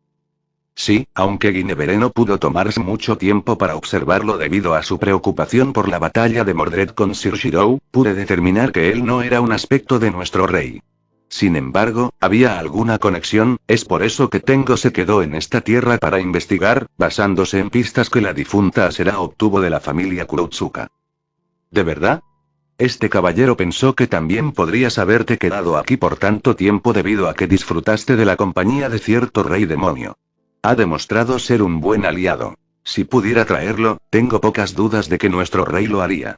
Sí, aunque Guinevere no pudo tomarse mucho tiempo para observarlo debido a su preocupación por la batalla de Mordred con Sir Shiro, pude determinar que él no era un aspecto de nuestro rey. Sin embargo, había alguna conexión, es por eso que Tengo se quedó en esta tierra para investigar, basándose en pistas que la difunta Asera obtuvo de la familia Kurotsuka. ¿De verdad? Este caballero pensó que también podrías haberte quedado aquí por tanto tiempo debido a que disfrutaste de la compañía de cierto rey demonio. Ha demostrado ser un buen aliado. Si pudiera traerlo, tengo pocas dudas de que nuestro rey lo haría.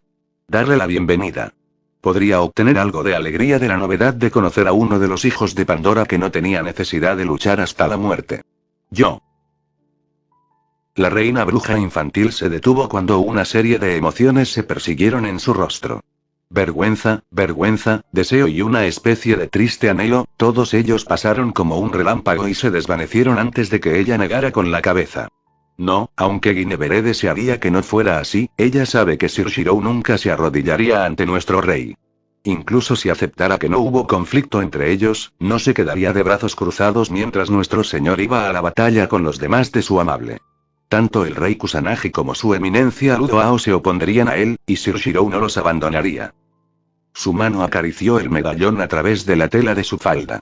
Darle la bienvenida. Podría obtener algo de alegría de la novedad de conocer a uno de los hijos de Pandora que no tenía necesidad de luchar hasta la muerte. Yo. La reina bruja infantil se detuvo cuando una serie de emociones se persiguieron en su rostro. Vergüenza, deseo y una especie de triste anhelo, todos ellos pasaron como un relámpago y se desvanecieron antes de que ella negara con la cabeza. No, aunque Guinevere desearía que no fuera así, ella sabe que Sir Shiro nunca se arrodillaría ante nuestro rey. Incluso si aceptara que no hubo conflicto entre ellos, no se quedaría de brazos cruzados mientras nuestro señor iba a la batalla con los demás de su amable. Tanto el rey Kusanagi como su eminencia Ludoao se opondrían a él, y Sir Shiro no los abandonaría. Su mano acarició el medallón a través de la tela de su falda.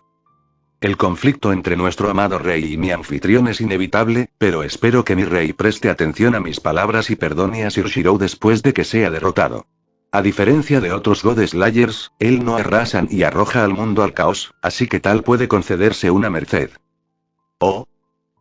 El conflicto entre nuestro amado rey y mi anfitrión es inevitable, pero espero que mi rey preste atención a mis palabras y perdone a Sir Shiro después de que sea derrotado. A diferencia de otros God Slayers, él no arrasa y arroja al mundo al caos, así que tal puede concederse una merced. Oh.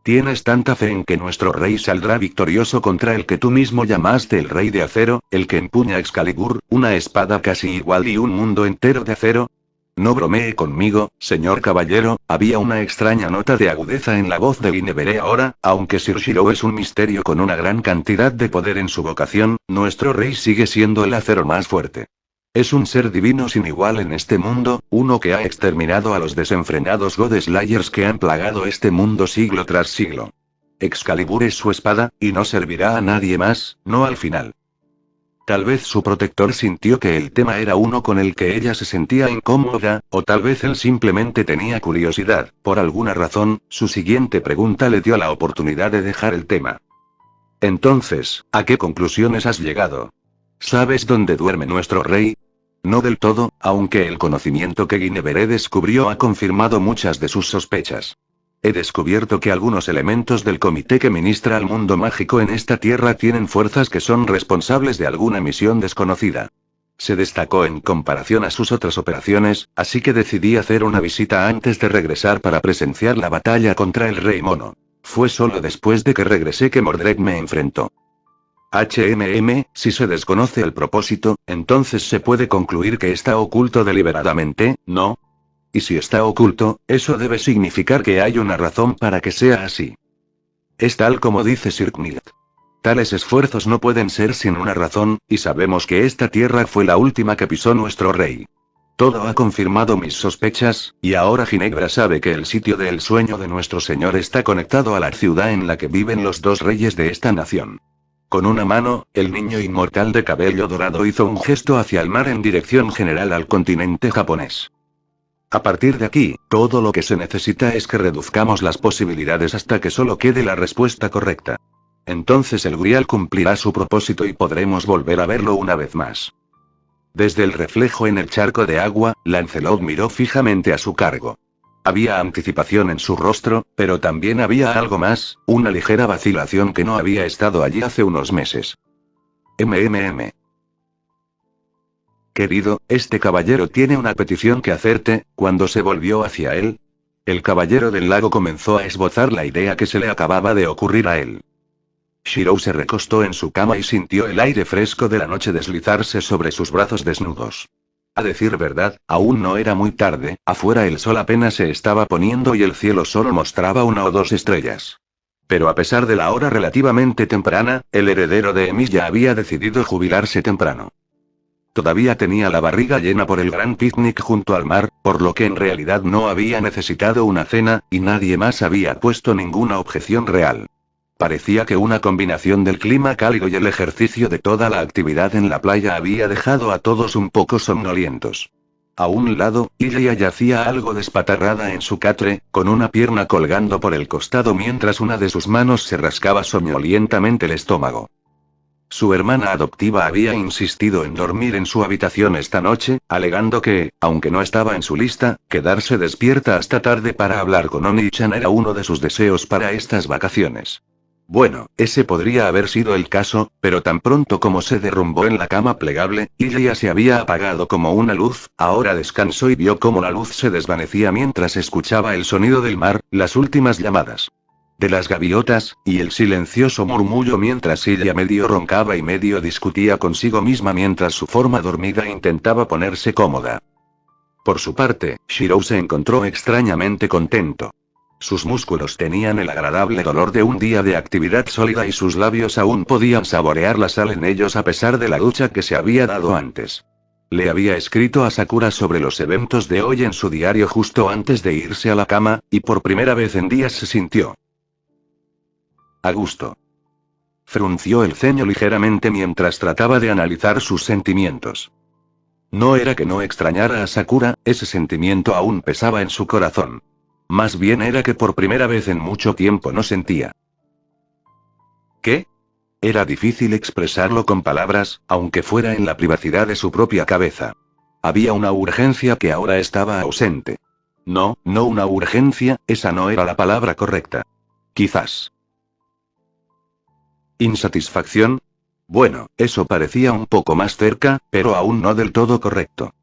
¿Tienes tanta fe en que nuestro rey saldrá victorioso contra el que tú mismo llamaste el rey de acero, el que empuña Excalibur, una espada casi igual y un mundo entero de acero? No bromee conmigo, señor caballero, había una extraña nota de agudeza en la voz de Guinevere ahora, aunque Sir Shiro es un misterio con una gran cantidad de poder en su vocación, nuestro rey sigue siendo el acero más fuerte. Es un ser divino sin igual en este mundo, uno que ha exterminado a los desenfrenados God Slayers que han plagado este mundo siglo tras siglo. Excalibur es su espada, y no servirá a nadie más, no al final. Tal vez su protector sintió que el tema era uno con el que ella se sentía incómoda, o tal vez él simplemente tenía curiosidad. Por alguna razón, su siguiente pregunta le dio la oportunidad de dejar el tema. Entonces, ¿a qué conclusiones has llegado? ¿Sabes dónde duerme nuestro rey? No del todo, aunque el conocimiento que Guinevere descubrió ha confirmado muchas de sus sospechas. He descubierto que algunos elementos del comité que ministra al mundo mágico en esta tierra tienen fuerzas que son responsables de alguna misión desconocida. Se destacó en comparación a sus otras operaciones, así que decidí hacer una visita antes de regresar para presenciar la batalla contra el Rey Mono. Fue solo después de que regresé que Mordred me enfrentó. Si se desconoce el propósito, entonces se puede concluir que está oculto deliberadamente, ¿no? Y si está oculto, eso debe significar que hay una razón para que sea así. Es tal como dice Sir Knight. Tales esfuerzos no pueden ser sin una razón, y sabemos que esta tierra fue la última que pisó nuestro rey. Todo ha confirmado mis sospechas, y ahora Ginebra sabe que el sitio del sueño de nuestro señor está conectado a la ciudad en la que viven los dos reyes de esta nación. Con una mano, el niño inmortal de cabello dorado hizo un gesto hacia el mar en dirección general al continente japonés. A partir de aquí, todo lo que se necesita es que reduzcamos las posibilidades hasta que solo quede la respuesta correcta. Entonces el Grial cumplirá su propósito y podremos volver a verlo una vez más. Desde el reflejo en el charco de agua, Lancelot miró fijamente a su cargo. Había anticipación en su rostro, pero también había algo más, una ligera vacilación que no había estado allí hace unos meses. Querido, este caballero tiene una petición que hacerte. Cuando se volvió hacia él, el caballero del lago comenzó a esbozar la idea que se le acababa de ocurrir a él. Shirou se recostó en su cama y sintió el aire fresco de la noche deslizarse sobre sus brazos desnudos. A decir verdad, aún no era muy tarde, afuera el sol apenas se estaba poniendo y el cielo solo mostraba una o dos estrellas. Pero a pesar de la hora relativamente temprana, el heredero de Emis ya había decidido jubilarse temprano. Todavía tenía la barriga llena por el gran picnic junto al mar, por lo que en realidad no había necesitado una cena, y nadie más había puesto ninguna objeción real. Parecía que una combinación del clima cálido y el ejercicio de toda la actividad en la playa había dejado a todos un poco somnolientos. A un lado, Ilya yacía algo despatarrada en su catre, con una pierna colgando por el costado mientras una de sus manos se rascaba soñolientamente el estómago. Su hermana adoptiva había insistido en dormir en su habitación esta noche, alegando que, aunque no estaba en su lista, quedarse despierta hasta tarde para hablar con Oni-chan era uno de sus deseos para estas vacaciones. Bueno, ese podría haber sido el caso, pero tan pronto como se derrumbó en la cama plegable, Ilya se había apagado como una luz. Ahora descansó y vio cómo la luz se desvanecía mientras escuchaba el sonido del mar, las últimas llamadas de las gaviotas, y el silencioso murmullo mientras ella medio roncaba y medio discutía consigo misma mientras su forma dormida intentaba ponerse cómoda. Por su parte, Shirou se encontró extrañamente contento. Sus músculos tenían el agradable dolor de un día de actividad sólida y sus labios aún podían saborear la sal en ellos a pesar de la ducha que se había dado antes. Le había escrito a Sakura sobre los eventos de hoy en su diario justo antes de irse a la cama, y por primera vez en días se sintió a gusto. Frunció el ceño ligeramente mientras trataba de analizar sus sentimientos. No era que no extrañara a Sakura, ese sentimiento aún pesaba en su corazón. Más bien era que por primera vez en mucho tiempo no sentía. ¿Qué? Era difícil expresarlo con palabras, aunque fuera en la privacidad de su propia cabeza. Había una urgencia que ahora estaba ausente. No una urgencia, esa no era la palabra correcta. Quizás. ¿Insatisfacción? Bueno, eso parecía un poco más cerca, pero aún no del todo correcto.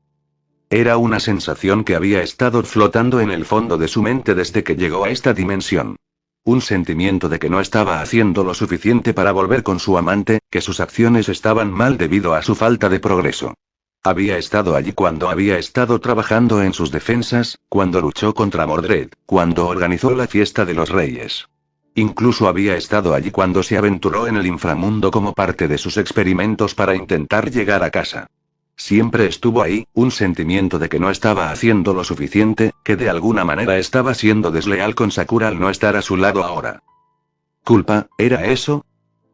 Era una sensación que había estado flotando en el fondo de su mente desde que llegó a esta dimensión. Un sentimiento de que no estaba haciendo lo suficiente para volver con su amante, que sus acciones estaban mal debido a su falta de progreso. Había estado allí cuando había estado trabajando en sus defensas, cuando luchó contra Mordred, cuando organizó la fiesta de los reyes. Incluso había estado allí cuando se aventuró en el inframundo como parte de sus experimentos para intentar llegar a casa. Siempre estuvo ahí, un sentimiento de que no estaba haciendo lo suficiente, que de alguna manera estaba siendo desleal con Sakura al no estar a su lado ahora. ¿Culpa, era eso?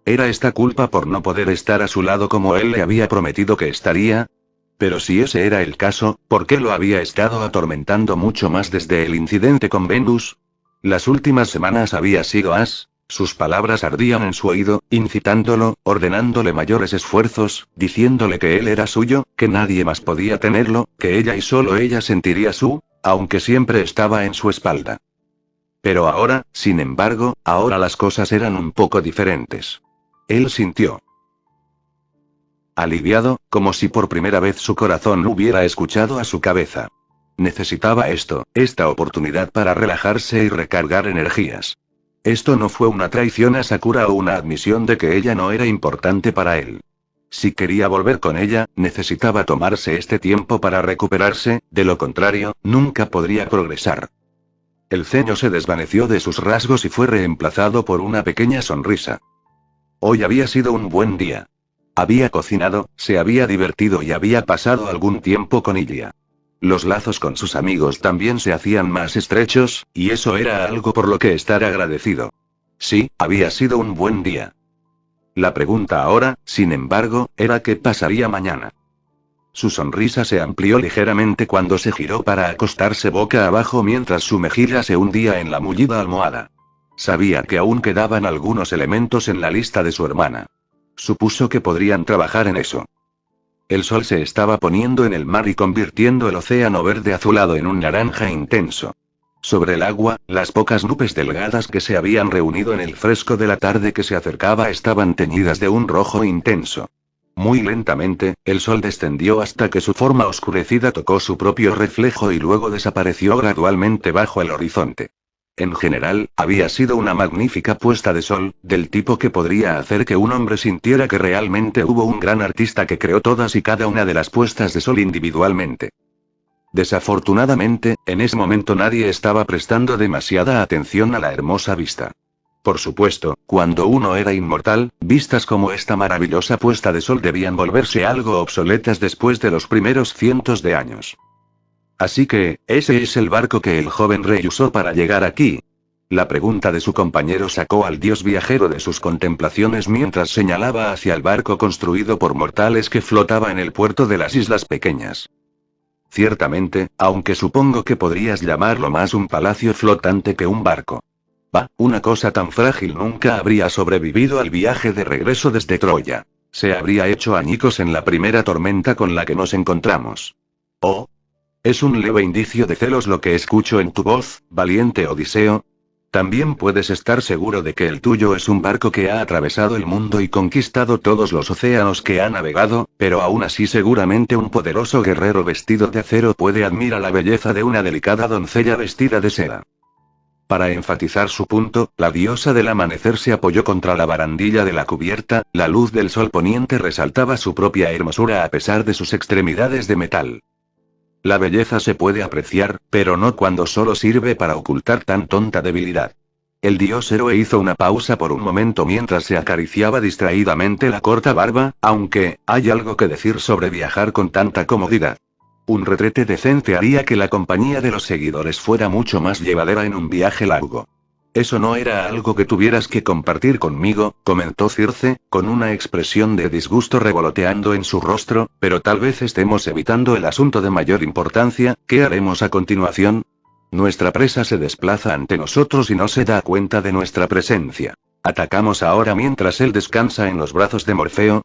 ¿Era esta culpa por no poder estar a su lado como él le había prometido que estaría? Pero si ese era el caso, ¿por qué lo había estado atormentando mucho más desde el incidente con Venus? Las últimas semanas había sido sus palabras ardían en su oído, incitándolo, ordenándole mayores esfuerzos, diciéndole que él era suyo, que nadie más podía tenerlo, que ella y solo ella sentiría aunque siempre estaba en su espalda. Pero ahora, sin embargo, ahora las cosas eran un poco diferentes. Él sintió aliviado, como si por primera vez su corazón hubiera escuchado a su cabeza. Necesitaba esta oportunidad para relajarse y recargar energías. Esto no fue una traición a Sakura o una admisión de que ella no era importante para él. Si quería volver con ella, necesitaba tomarse este tiempo para recuperarse, de lo contrario, nunca podría progresar. El ceño se desvaneció de sus rasgos y fue reemplazado por una pequeña sonrisa. Hoy había sido un buen día. Había cocinado, se había divertido y había pasado algún tiempo con Ilya. Los lazos con sus amigos también se hacían más estrechos, y eso era algo por lo que estar agradecido. Sí, había sido un buen día. La pregunta ahora, sin embargo, era qué pasaría mañana. Su sonrisa se amplió ligeramente cuando se giró para acostarse boca abajo mientras su mejilla se hundía en la mullida almohada. Sabía que aún quedaban algunos elementos en la lista de su hermana. Supuso que podrían trabajar en eso. El sol se estaba poniendo en el mar y convirtiendo el océano verde azulado en un naranja intenso. Sobre el agua, las pocas nubes delgadas que se habían reunido en el fresco de la tarde que se acercaba estaban teñidas de un rojo intenso. Muy lentamente, el sol descendió hasta que su forma oscurecida tocó su propio reflejo y luego desapareció gradualmente bajo el horizonte. En general, había sido una magnífica puesta de sol, del tipo que podría hacer que un hombre sintiera que realmente hubo un gran artista que creó todas y cada una de las puestas de sol individualmente. Desafortunadamente, en ese momento nadie estaba prestando demasiada atención a la hermosa vista. Por supuesto, cuando uno era inmortal, vistas como esta maravillosa puesta de sol debían volverse algo obsoletas después de los primeros cientos de años. Así que, ¿ese es el barco que el joven rey usó para llegar aquí? La pregunta de su compañero sacó al dios viajero de sus contemplaciones mientras señalaba hacia el barco construido por mortales que flotaba en el puerto de las Islas Pequeñas. Ciertamente, aunque supongo que podrías llamarlo más un palacio flotante que un barco. Una cosa tan frágil nunca habría sobrevivido al viaje de regreso desde Troya. Se habría hecho añicos en la primera tormenta con la que nos encontramos. Oh. ¿Es un leve indicio de celos lo que escucho en tu voz, valiente Odiseo? También puedes estar seguro de que el tuyo es un barco que ha atravesado el mundo y conquistado todos los océanos que ha navegado, pero aún así seguramente un poderoso guerrero vestido de acero puede admirar la belleza de una delicada doncella vestida de seda. Para enfatizar su punto, la diosa del amanecer se apoyó contra la barandilla de la cubierta, la luz del sol poniente resaltaba su propia hermosura a pesar de sus extremidades de metal. La belleza se puede apreciar, pero no cuando solo sirve para ocultar tan tonta debilidad. El dios héroe hizo una pausa por un momento mientras se acariciaba distraídamente la corta barba, aunque, hay algo que decir sobre viajar con tanta comodidad. Un retrete decente haría que la compañía de los seguidores fuera mucho más llevadera en un viaje largo. Eso no era algo que tuvieras que compartir conmigo, comentó Circe, con una expresión de disgusto revoloteando en su rostro, pero tal vez estemos evitando el asunto de mayor importancia. ¿Qué haremos a continuación? Nuestra presa se desplaza ante nosotros y no se da cuenta de nuestra presencia. ¿Atacamos ahora mientras él descansa en los brazos de Morfeo?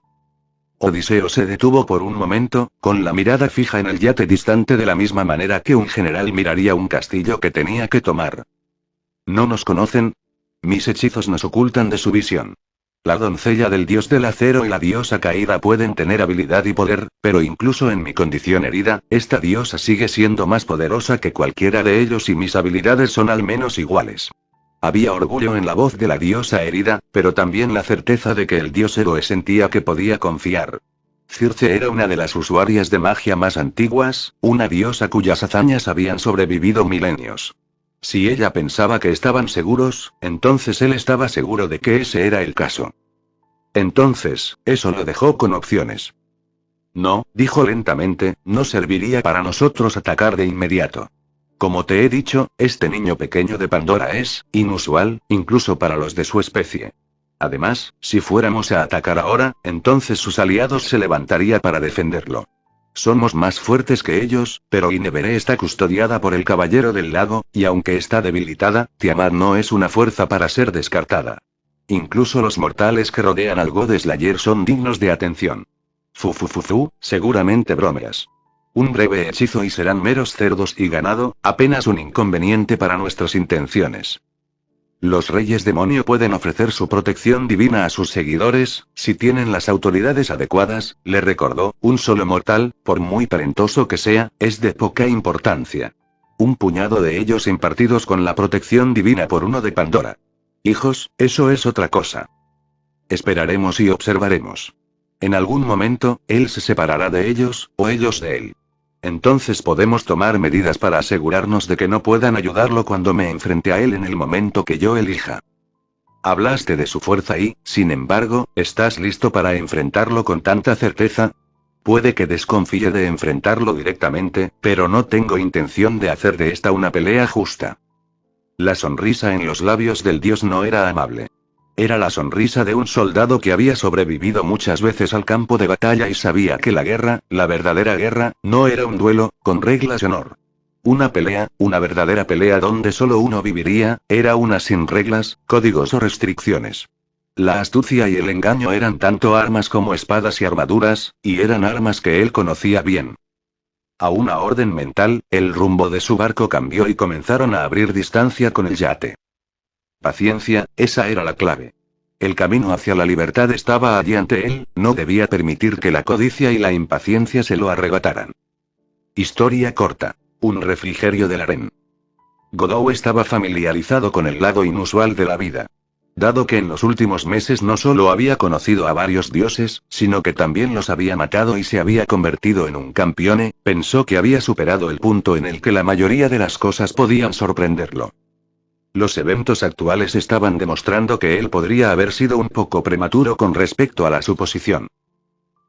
Odiseo se detuvo por un momento, con la mirada fija en el yate distante de la misma manera que un general miraría un castillo que tenía que tomar. ¿No nos conocen? Mis hechizos nos ocultan de su visión. La doncella del dios del acero y la diosa caída pueden tener habilidad y poder, pero incluso en mi condición herida, esta diosa sigue siendo más poderosa que cualquiera de ellos y mis habilidades son al menos iguales. Había orgullo en la voz de la diosa herida, pero también la certeza de que el dios héroe sentía que podía confiar. Circe era una de las usuarias de magia más antiguas, una diosa cuyas hazañas habían sobrevivido milenios. Si ella pensaba que estaban seguros, entonces él estaba seguro de que ese era el caso. Entonces, eso lo dejó con opciones. No, dijo lentamente, no serviría para nosotros atacar de inmediato. Como te he dicho, este niño pequeño de Pandora es inusual, incluso para los de su especie. Además, si fuéramos a atacar ahora, entonces sus aliados se levantaría para defenderlo. Somos más fuertes que ellos, pero Ineveré está custodiada por el Caballero del Lago, y aunque está debilitada, Tiamat no es una fuerza para ser descartada. Incluso los mortales que rodean al God Slayer son dignos de atención. Seguramente bromeas. Un breve hechizo y serán meros cerdos y ganado, apenas un inconveniente para nuestras intenciones. Los reyes demonio pueden ofrecer su protección divina a sus seguidores, si tienen las autoridades adecuadas, le recordó, un solo mortal, por muy talentoso que sea, es de poca importancia. Un puñado de ellos impartidos con la protección divina por uno de Pandora. Hijos, eso es otra cosa. Esperaremos y observaremos. En algún momento, él se separará de ellos, o ellos de él. Entonces podemos tomar medidas para asegurarnos de que no puedan ayudarlo cuando me enfrente a él en el momento que yo elija. Hablaste de su fuerza y, sin embargo, ¿estás listo para enfrentarlo con tanta certeza? Puede que desconfíe de enfrentarlo directamente, pero no tengo intención de hacer de esta una pelea justa. La sonrisa en los labios del dios no era amable. Era la sonrisa de un soldado que había sobrevivido muchas veces al campo de batalla y sabía que la guerra, la verdadera guerra, no era un duelo, con reglas y honor. Una pelea, una verdadera pelea donde solo uno viviría, era una sin reglas, códigos o restricciones. La astucia y el engaño eran tanto armas como espadas y armaduras, y eran armas que él conocía bien. A una orden mental, el rumbo de su barco cambió y comenzaron a abrir distancia con el yate. Paciencia, esa era la clave. El camino hacia la libertad estaba allí ante él, no debía permitir que la codicia y la impaciencia se lo arrebataran. Historia corta. Un refrigerio del harén. Godot estaba familiarizado con el lado inusual de la vida. Dado que en los últimos meses no solo había conocido a varios dioses, sino que también los había matado y se había convertido en un campeone, pensó que había superado el punto en el que la mayoría de las cosas podían sorprenderlo. Los eventos actuales estaban demostrando que él podría haber sido un poco prematuro con respecto a la suposición.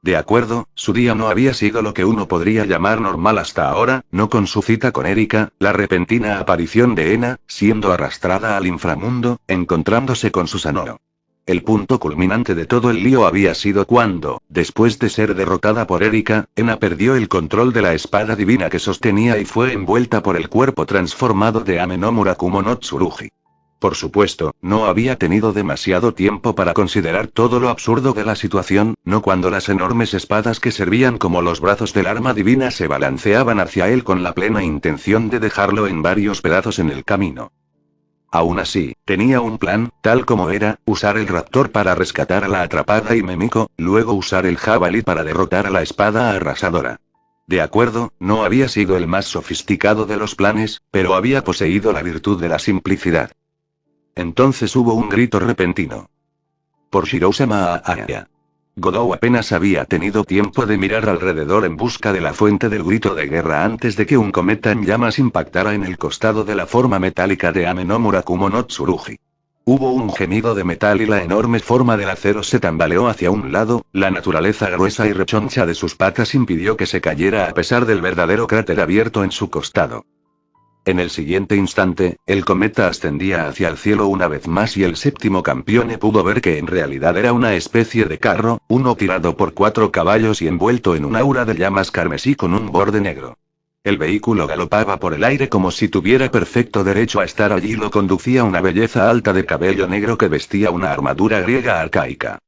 De acuerdo, su día no había sido lo que uno podría llamar normal hasta ahora, no con su cita con Erika, la repentina aparición de Ena, siendo arrastrada al inframundo, encontrándose con Susanoo. El punto culminante de todo el lío había sido cuando, después de ser derrotada por Erika, Ena perdió el control de la espada divina que sostenía y fue envuelta por el cuerpo transformado de Ame no Murakumo no Tsurugi. Por supuesto, no había tenido demasiado tiempo para considerar todo lo absurdo de la situación, no cuando las enormes espadas que servían como los brazos del arma divina se balanceaban hacia él con la plena intención de dejarlo en varios pedazos en el camino. Aún así, tenía un plan, tal como era, usar el raptor para rescatar a la atrapada y Memiko, luego usar el jabalí para derrotar a la espada arrasadora. De acuerdo, no había sido el más sofisticado de los planes, pero había poseído la virtud de la simplicidad. Entonces hubo un grito repentino. Por Shirou-sama Aaya. Godot apenas había tenido tiempo de mirar alrededor en busca de la fuente del grito de guerra antes de que un cometa en llamas impactara en el costado de la forma metálica de Ame no Murakumo no Tsurugi. Hubo un gemido de metal y la enorme forma del acero se tambaleó hacia un lado, la naturaleza gruesa y rechoncha de sus patas impidió que se cayera a pesar del verdadero cráter abierto en su costado. En el siguiente instante, el cometa ascendía hacia el cielo una vez más y el séptimo campeón pudo ver que en realidad era una especie de carro, uno tirado por 4 caballos y envuelto en un aura de llamas carmesí con un borde negro. El vehículo galopaba por el aire como si tuviera perfecto derecho a estar allí y lo conducía una belleza alta de cabello negro que vestía una armadura griega arcaica.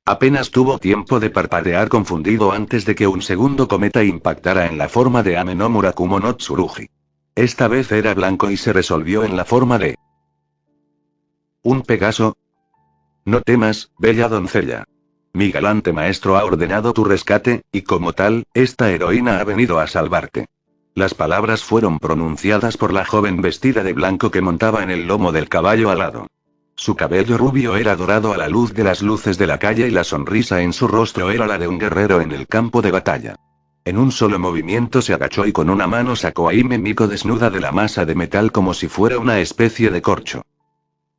Apenas tuvo tiempo de parpadear confundido antes de que un segundo cometa impactara en la forma de Ame no Murakumo no Tsurugi. Esta vez era blanco y se resolvió en la forma de un Pegaso. No temas, bella doncella. Mi galante maestro ha ordenado tu rescate, y como tal, esta heroína ha venido a salvarte. Las palabras fueron pronunciadas por la joven vestida de blanco que montaba en el lomo del caballo alado. Su cabello rubio era dorado a la luz de las luces de la calle y la sonrisa en su rostro era la de un guerrero en el campo de batalla. En un solo movimiento se agachó y con una mano sacó a Memiko desnuda de la masa de metal como si fuera una especie de corcho.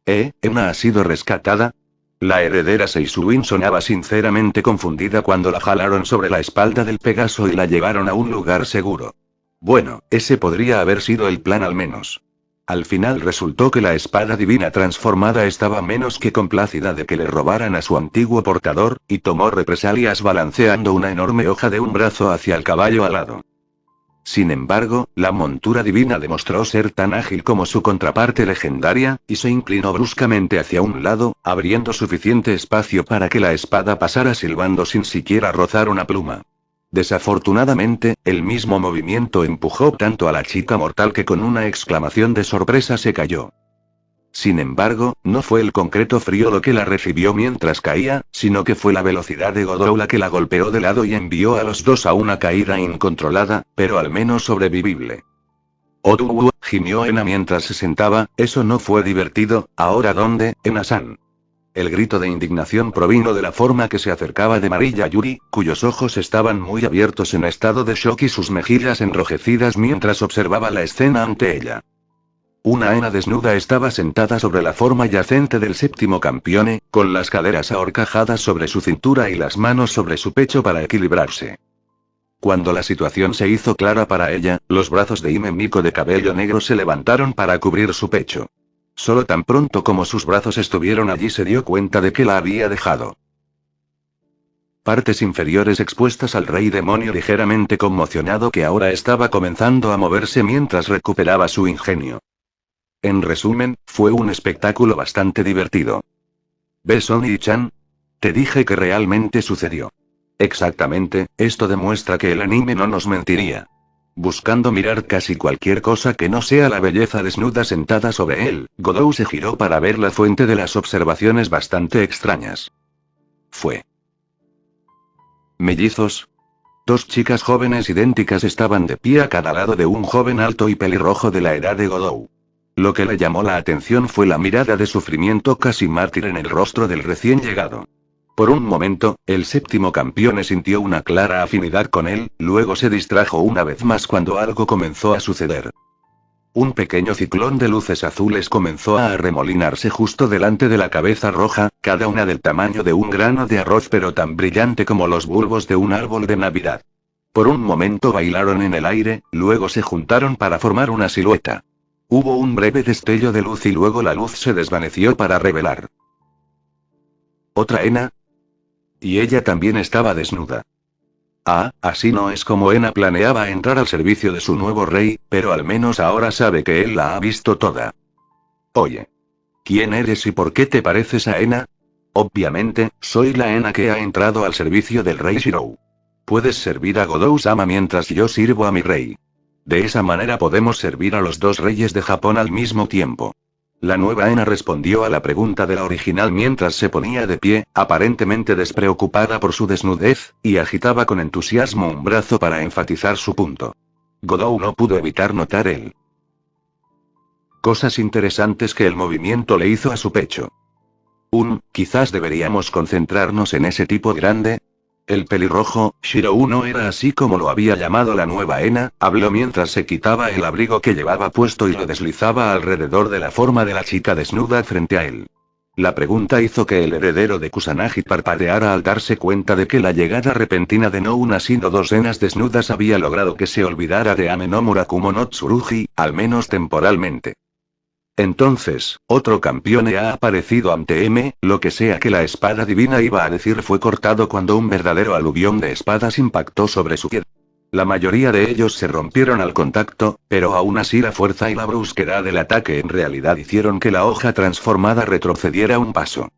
¿Ena ha sido rescatada? La heredera Seisuin sonaba sinceramente confundida cuando la jalaron sobre la espalda del Pegaso y la llevaron a un lugar seguro. Bueno, ese podría haber sido el plan al menos. Al final resultó que la espada divina transformada estaba menos que complacida de que le robaran a su antiguo portador, y tomó represalias balanceando una enorme hoja de un brazo hacia el caballo alado. Sin embargo, la montura divina demostró ser tan ágil como su contraparte legendaria, y se inclinó bruscamente hacia un lado, abriendo suficiente espacio para que la espada pasara silbando sin siquiera rozar una pluma. Desafortunadamente, el mismo movimiento empujó tanto a la chica mortal que con una exclamación de sorpresa se cayó. Sin embargo, no fue el concreto frío lo que la recibió mientras caía, sino que fue la velocidad de Godot la que la golpeó de lado y envió a los dos a una caída incontrolada, pero al menos sobrevivible. «Oh», gimió Ena mientras se sentaba, «eso no fue divertido, ¿ahora dónde, Ena-san?» El grito de indignación provino de la forma que se acercaba de Marilla Yuri, cuyos ojos estaban muy abiertos en estado de shock y sus mejillas enrojecidas mientras observaba la escena ante ella. Una Ena desnuda estaba sentada sobre la forma yacente del séptimo campeone, con las caderas ahorcajadas sobre su cintura y las manos sobre su pecho para equilibrarse. Cuando la situación se hizo clara para ella, los brazos de Hime Miko de cabello negro se levantaron para cubrir su pecho. Solo tan pronto como sus brazos estuvieron allí se dio cuenta de que la había dejado. Partes inferiores expuestas al rey demonio ligeramente conmocionado que ahora estaba comenzando a moverse mientras recuperaba su ingenio. En resumen, fue un espectáculo bastante divertido. ¿Ves, Oni-chan? Te dije que realmente sucedió. Exactamente, esto demuestra que el anime no nos mentiría. Buscando mirar casi cualquier cosa que no sea la belleza desnuda sentada sobre él, Godot se giró para ver la fuente de las observaciones bastante extrañas. Fue. ¿Mellizos? Dos chicas jóvenes idénticas estaban de pie a cada lado de un joven alto y pelirrojo de la edad de Godot. Lo que le llamó la atención fue la mirada de sufrimiento casi mártir en el rostro del recién llegado. Por un momento, el séptimo campeón sintió una clara afinidad con él, luego se distrajo una vez más cuando algo comenzó a suceder. Un pequeño ciclón de luces azules comenzó a arremolinarse justo delante de la cabeza roja, cada una del tamaño de un grano de arroz pero tan brillante como los bulbos de un árbol de Navidad. Por un momento bailaron en el aire, luego se juntaron para formar una silueta. Hubo un breve destello de luz y luego la luz se desvaneció para revelar. ¿Otra Ena? Y ella también estaba desnuda. Ah, así no es como Ena planeaba entrar al servicio de su nuevo rey, pero al menos ahora sabe que él la ha visto toda. Oye. ¿Quién eres y por qué te pareces a Ena? Obviamente, soy la Ena que ha entrado al servicio del rey Shirou. Puedes servir a Godou-sama mientras yo sirvo a mi rey. De esa manera podemos servir a los dos reyes de Japón al mismo tiempo. La nueva Ena respondió a la pregunta de la original mientras se ponía de pie, aparentemente despreocupada por su desnudez, y agitaba con entusiasmo un brazo para enfatizar su punto. Godou no pudo evitar notar cosas interesantes que el movimiento le hizo a su pecho. Quizás deberíamos concentrarnos en ese tipo grande. El pelirrojo, Shirou no era así como lo había llamado la nueva Ena, habló mientras se quitaba el abrigo que llevaba puesto y lo deslizaba alrededor de la forma de la chica desnuda frente a él. La pregunta hizo que el heredero de Kusanagi parpadeara al darse cuenta de que la llegada repentina de no una sino dos Enas desnudas había logrado que se olvidara de Ame no Murakumo no Tsurugi, al menos temporalmente. Entonces, otro campeón ha aparecido ante M, lo que sea que la espada divina iba a decir fue cortado cuando un verdadero aluvión de espadas impactó sobre su piel. La mayoría de ellos se rompieron al contacto, pero aún así la fuerza y la brusquedad del ataque en realidad hicieron que la hoja transformada retrocediera un paso.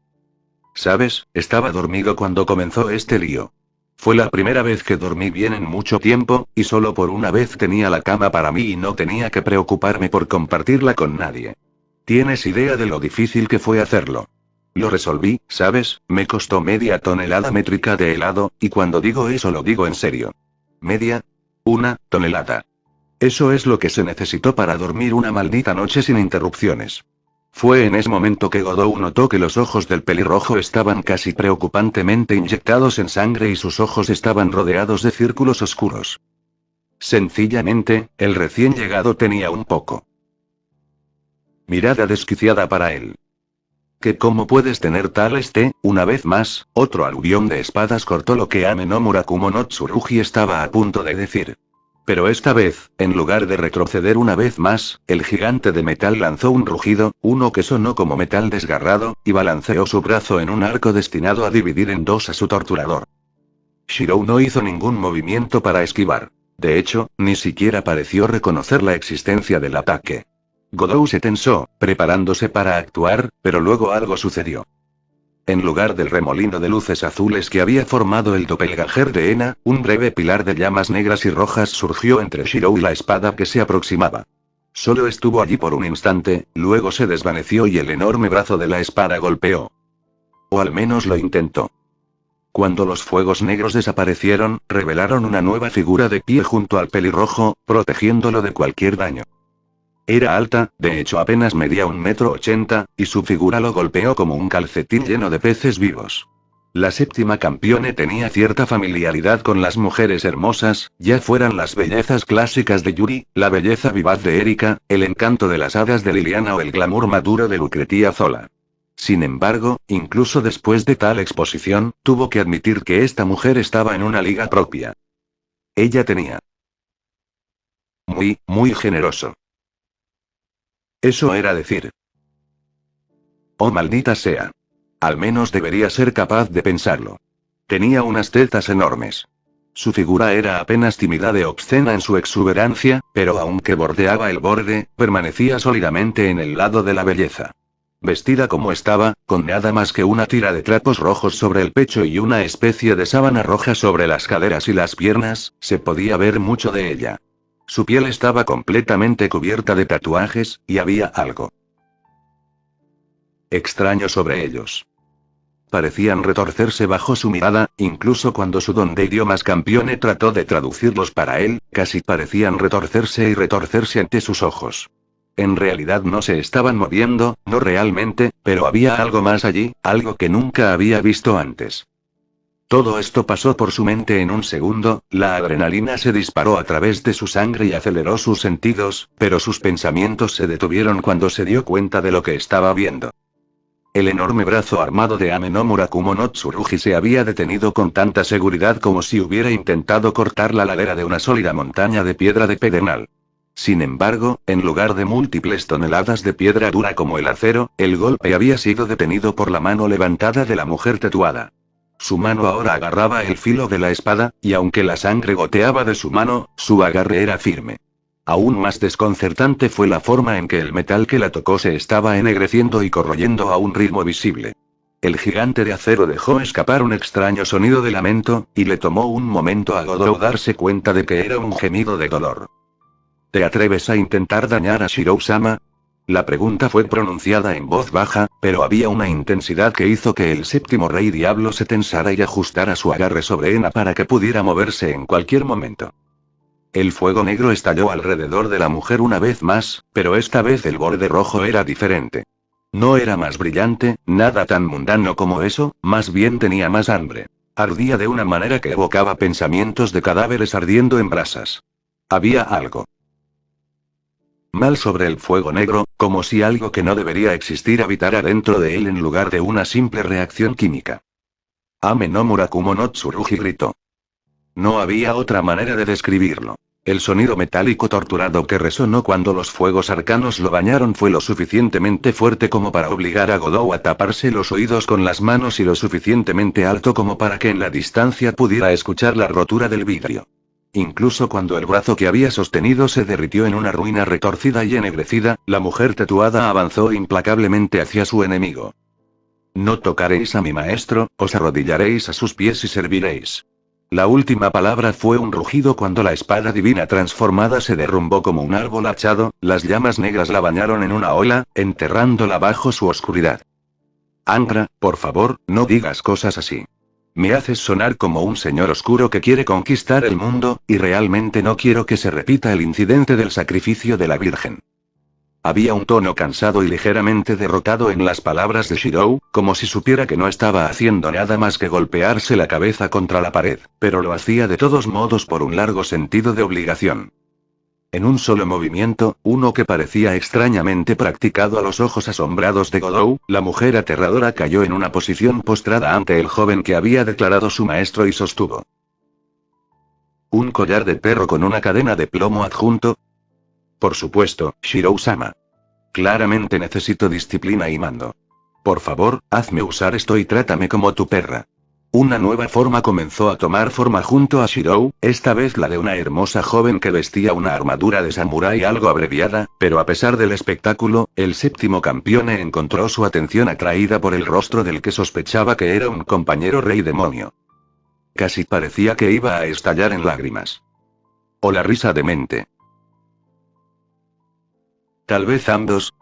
¿Sabes? Estaba dormido cuando comenzó este lío. Fue la primera vez que dormí bien en mucho tiempo, y solo por una vez tenía la cama para mí y no tenía que preocuparme por compartirla con nadie. ¿Tienes idea de lo difícil que fue hacerlo? Lo resolví, ¿sabes? Me costó media tonelada métrica de helado, y cuando digo eso lo digo en serio. ¿Una tonelada? Eso es lo que se necesitó para dormir una maldita noche sin interrupciones. Fue en ese momento que Godou notó que los ojos del pelirrojo estaban casi preocupantemente inyectados en sangre y sus ojos estaban rodeados de círculos oscuros. Sencillamente, el recién llegado tenía un poco. Mirada desquiciada para él. ¿Cómo puedes tener tal una vez más? Otro aluvión de espadas cortó lo que Ame no Murakumo no Tsurugi estaba a punto de decir. Pero esta vez, en lugar de retroceder una vez más, el gigante de metal lanzó un rugido, uno que sonó como metal desgarrado, y balanceó su brazo en un arco destinado a dividir en dos a su torturador. Shirou no hizo ningún movimiento para esquivar. De hecho, ni siquiera pareció reconocer la existencia del ataque. Godou se tensó, preparándose para actuar, pero luego algo sucedió. En lugar del remolino de luces azules que había formado el doppelganger de Ena, un breve pilar de llamas negras y rojas surgió entre Shirou y la espada que se aproximaba. Solo estuvo allí por un instante, luego se desvaneció y el enorme brazo de la espada golpeó. O al menos lo intentó. Cuando los fuegos negros desaparecieron, revelaron una nueva figura de pie junto al pelirrojo, protegiéndolo de cualquier daño. Era alta, de hecho apenas medía 1,80 m, y su figura lo golpeó como un calcetín lleno de peces vivos. La séptima campeone tenía cierta familiaridad con las mujeres hermosas, ya fueran las bellezas clásicas de Yuri, la belleza vivaz de Erika, el encanto de las hadas de Liliana o el glamour maduro de Lucretia Zola. Sin embargo, incluso después de tal exposición, tuvo que admitir que esta mujer estaba en una liga propia. Ella tenía. Muy generoso. Eso era decir. Oh, maldita sea. Al menos debería ser capaz de pensarlo. Tenía unas tetas enormes. Su figura era apenas tímida de obscena en su exuberancia, pero aunque bordeaba el borde, permanecía sólidamente en el lado de la belleza. Vestida como estaba, con nada más que una tira de trapos rojos sobre el pecho y una especie de sábana roja sobre las caderas y las piernas, se podía ver mucho de ella. Su piel estaba completamente cubierta de tatuajes, y había algo extraño sobre ellos. Parecían retorcerse bajo su mirada, incluso cuando su don de idiomas campeone trató de traducirlos para él, casi parecían retorcerse y retorcerse ante sus ojos. En realidad no se estaban moviendo, no realmente, pero había algo más allí, algo que nunca había visto antes. Todo esto pasó por su mente en un segundo, la adrenalina se disparó a través de su sangre y aceleró sus sentidos, pero sus pensamientos se detuvieron cuando se dio cuenta de lo que estaba viendo. El enorme brazo armado de Ame no Murakumo no Tsurugi se había detenido con tanta seguridad como si hubiera intentado cortar la ladera de una sólida montaña de piedra de pedernal. Sin embargo, en lugar de múltiples toneladas de piedra dura como el acero, el golpe había sido detenido por la mano levantada de la mujer tatuada. Su mano ahora agarraba el filo de la espada, y aunque la sangre goteaba de su mano, su agarre era firme. Aún más desconcertante fue la forma en que el metal que la tocó se estaba ennegreciendo y corroyendo a un ritmo visible. El gigante de acero dejó escapar un extraño sonido de lamento, y le tomó un momento a Godou darse cuenta de que era un gemido de dolor. ¿Te atreves a intentar dañar a Shirou-sama? La pregunta fue pronunciada en voz baja, pero había una intensidad que hizo que el séptimo rey diablo se tensara y ajustara su agarre sobre Ena para que pudiera moverse en cualquier momento. El fuego negro estalló alrededor de la mujer una vez más, pero esta vez el borde rojo era diferente. No era más brillante, nada tan mundano como eso, más bien tenía más hambre. Ardía de una manera que evocaba pensamientos de cadáveres ardiendo en brasas. Había algo mal sobre el fuego negro, como si algo que no debería existir habitara dentro de él en lugar de una simple reacción química. Ame no Murakumo no Tsurugi gritó. No había otra manera de describirlo. El sonido metálico torturado que resonó cuando los fuegos arcanos lo bañaron fue lo suficientemente fuerte como para obligar a Godou a taparse los oídos con las manos y lo suficientemente alto como para que en la distancia pudiera escuchar la rotura del vidrio. Incluso cuando el brazo que había sostenido se derritió en una ruina retorcida y ennegrecida, la mujer tatuada avanzó implacablemente hacia su enemigo. No tocaréis a mi maestro, os arrodillaréis a sus pies y serviréis. La última palabra fue un rugido cuando la espada divina transformada se derrumbó como un árbol hachado, las llamas negras la bañaron en una ola, enterrándola bajo su oscuridad. Angra, por favor, no digas cosas así. Me haces sonar como un señor oscuro que quiere conquistar el mundo, y realmente no quiero que se repita el incidente del sacrificio de la Virgen. Había un tono cansado y ligeramente derrotado en las palabras de Shirou, como si supiera que no estaba haciendo nada más que golpearse la cabeza contra la pared, pero lo hacía de todos modos por un largo sentido de obligación. En un solo movimiento, uno que parecía extrañamente practicado a los ojos asombrados de Godou, la mujer aterradora cayó en una posición postrada ante el joven que había declarado su maestro y sostuvo. ¿Un collar de perro con una cadena de plomo adjunto? Por supuesto, Shirou-sama. Claramente necesito disciplina y mando. Por favor, hazme usar esto y trátame como tu perra. Una nueva forma comenzó a tomar forma junto a Shirou, esta vez la de una hermosa joven que vestía una armadura de samurái algo abreviada, pero a pesar del espectáculo, el séptimo campeón encontró su atención atraída por el rostro del que sospechaba que era un compañero rey demonio. Casi parecía que iba a estallar en lágrimas. O la risa demente. Tal vez ambos.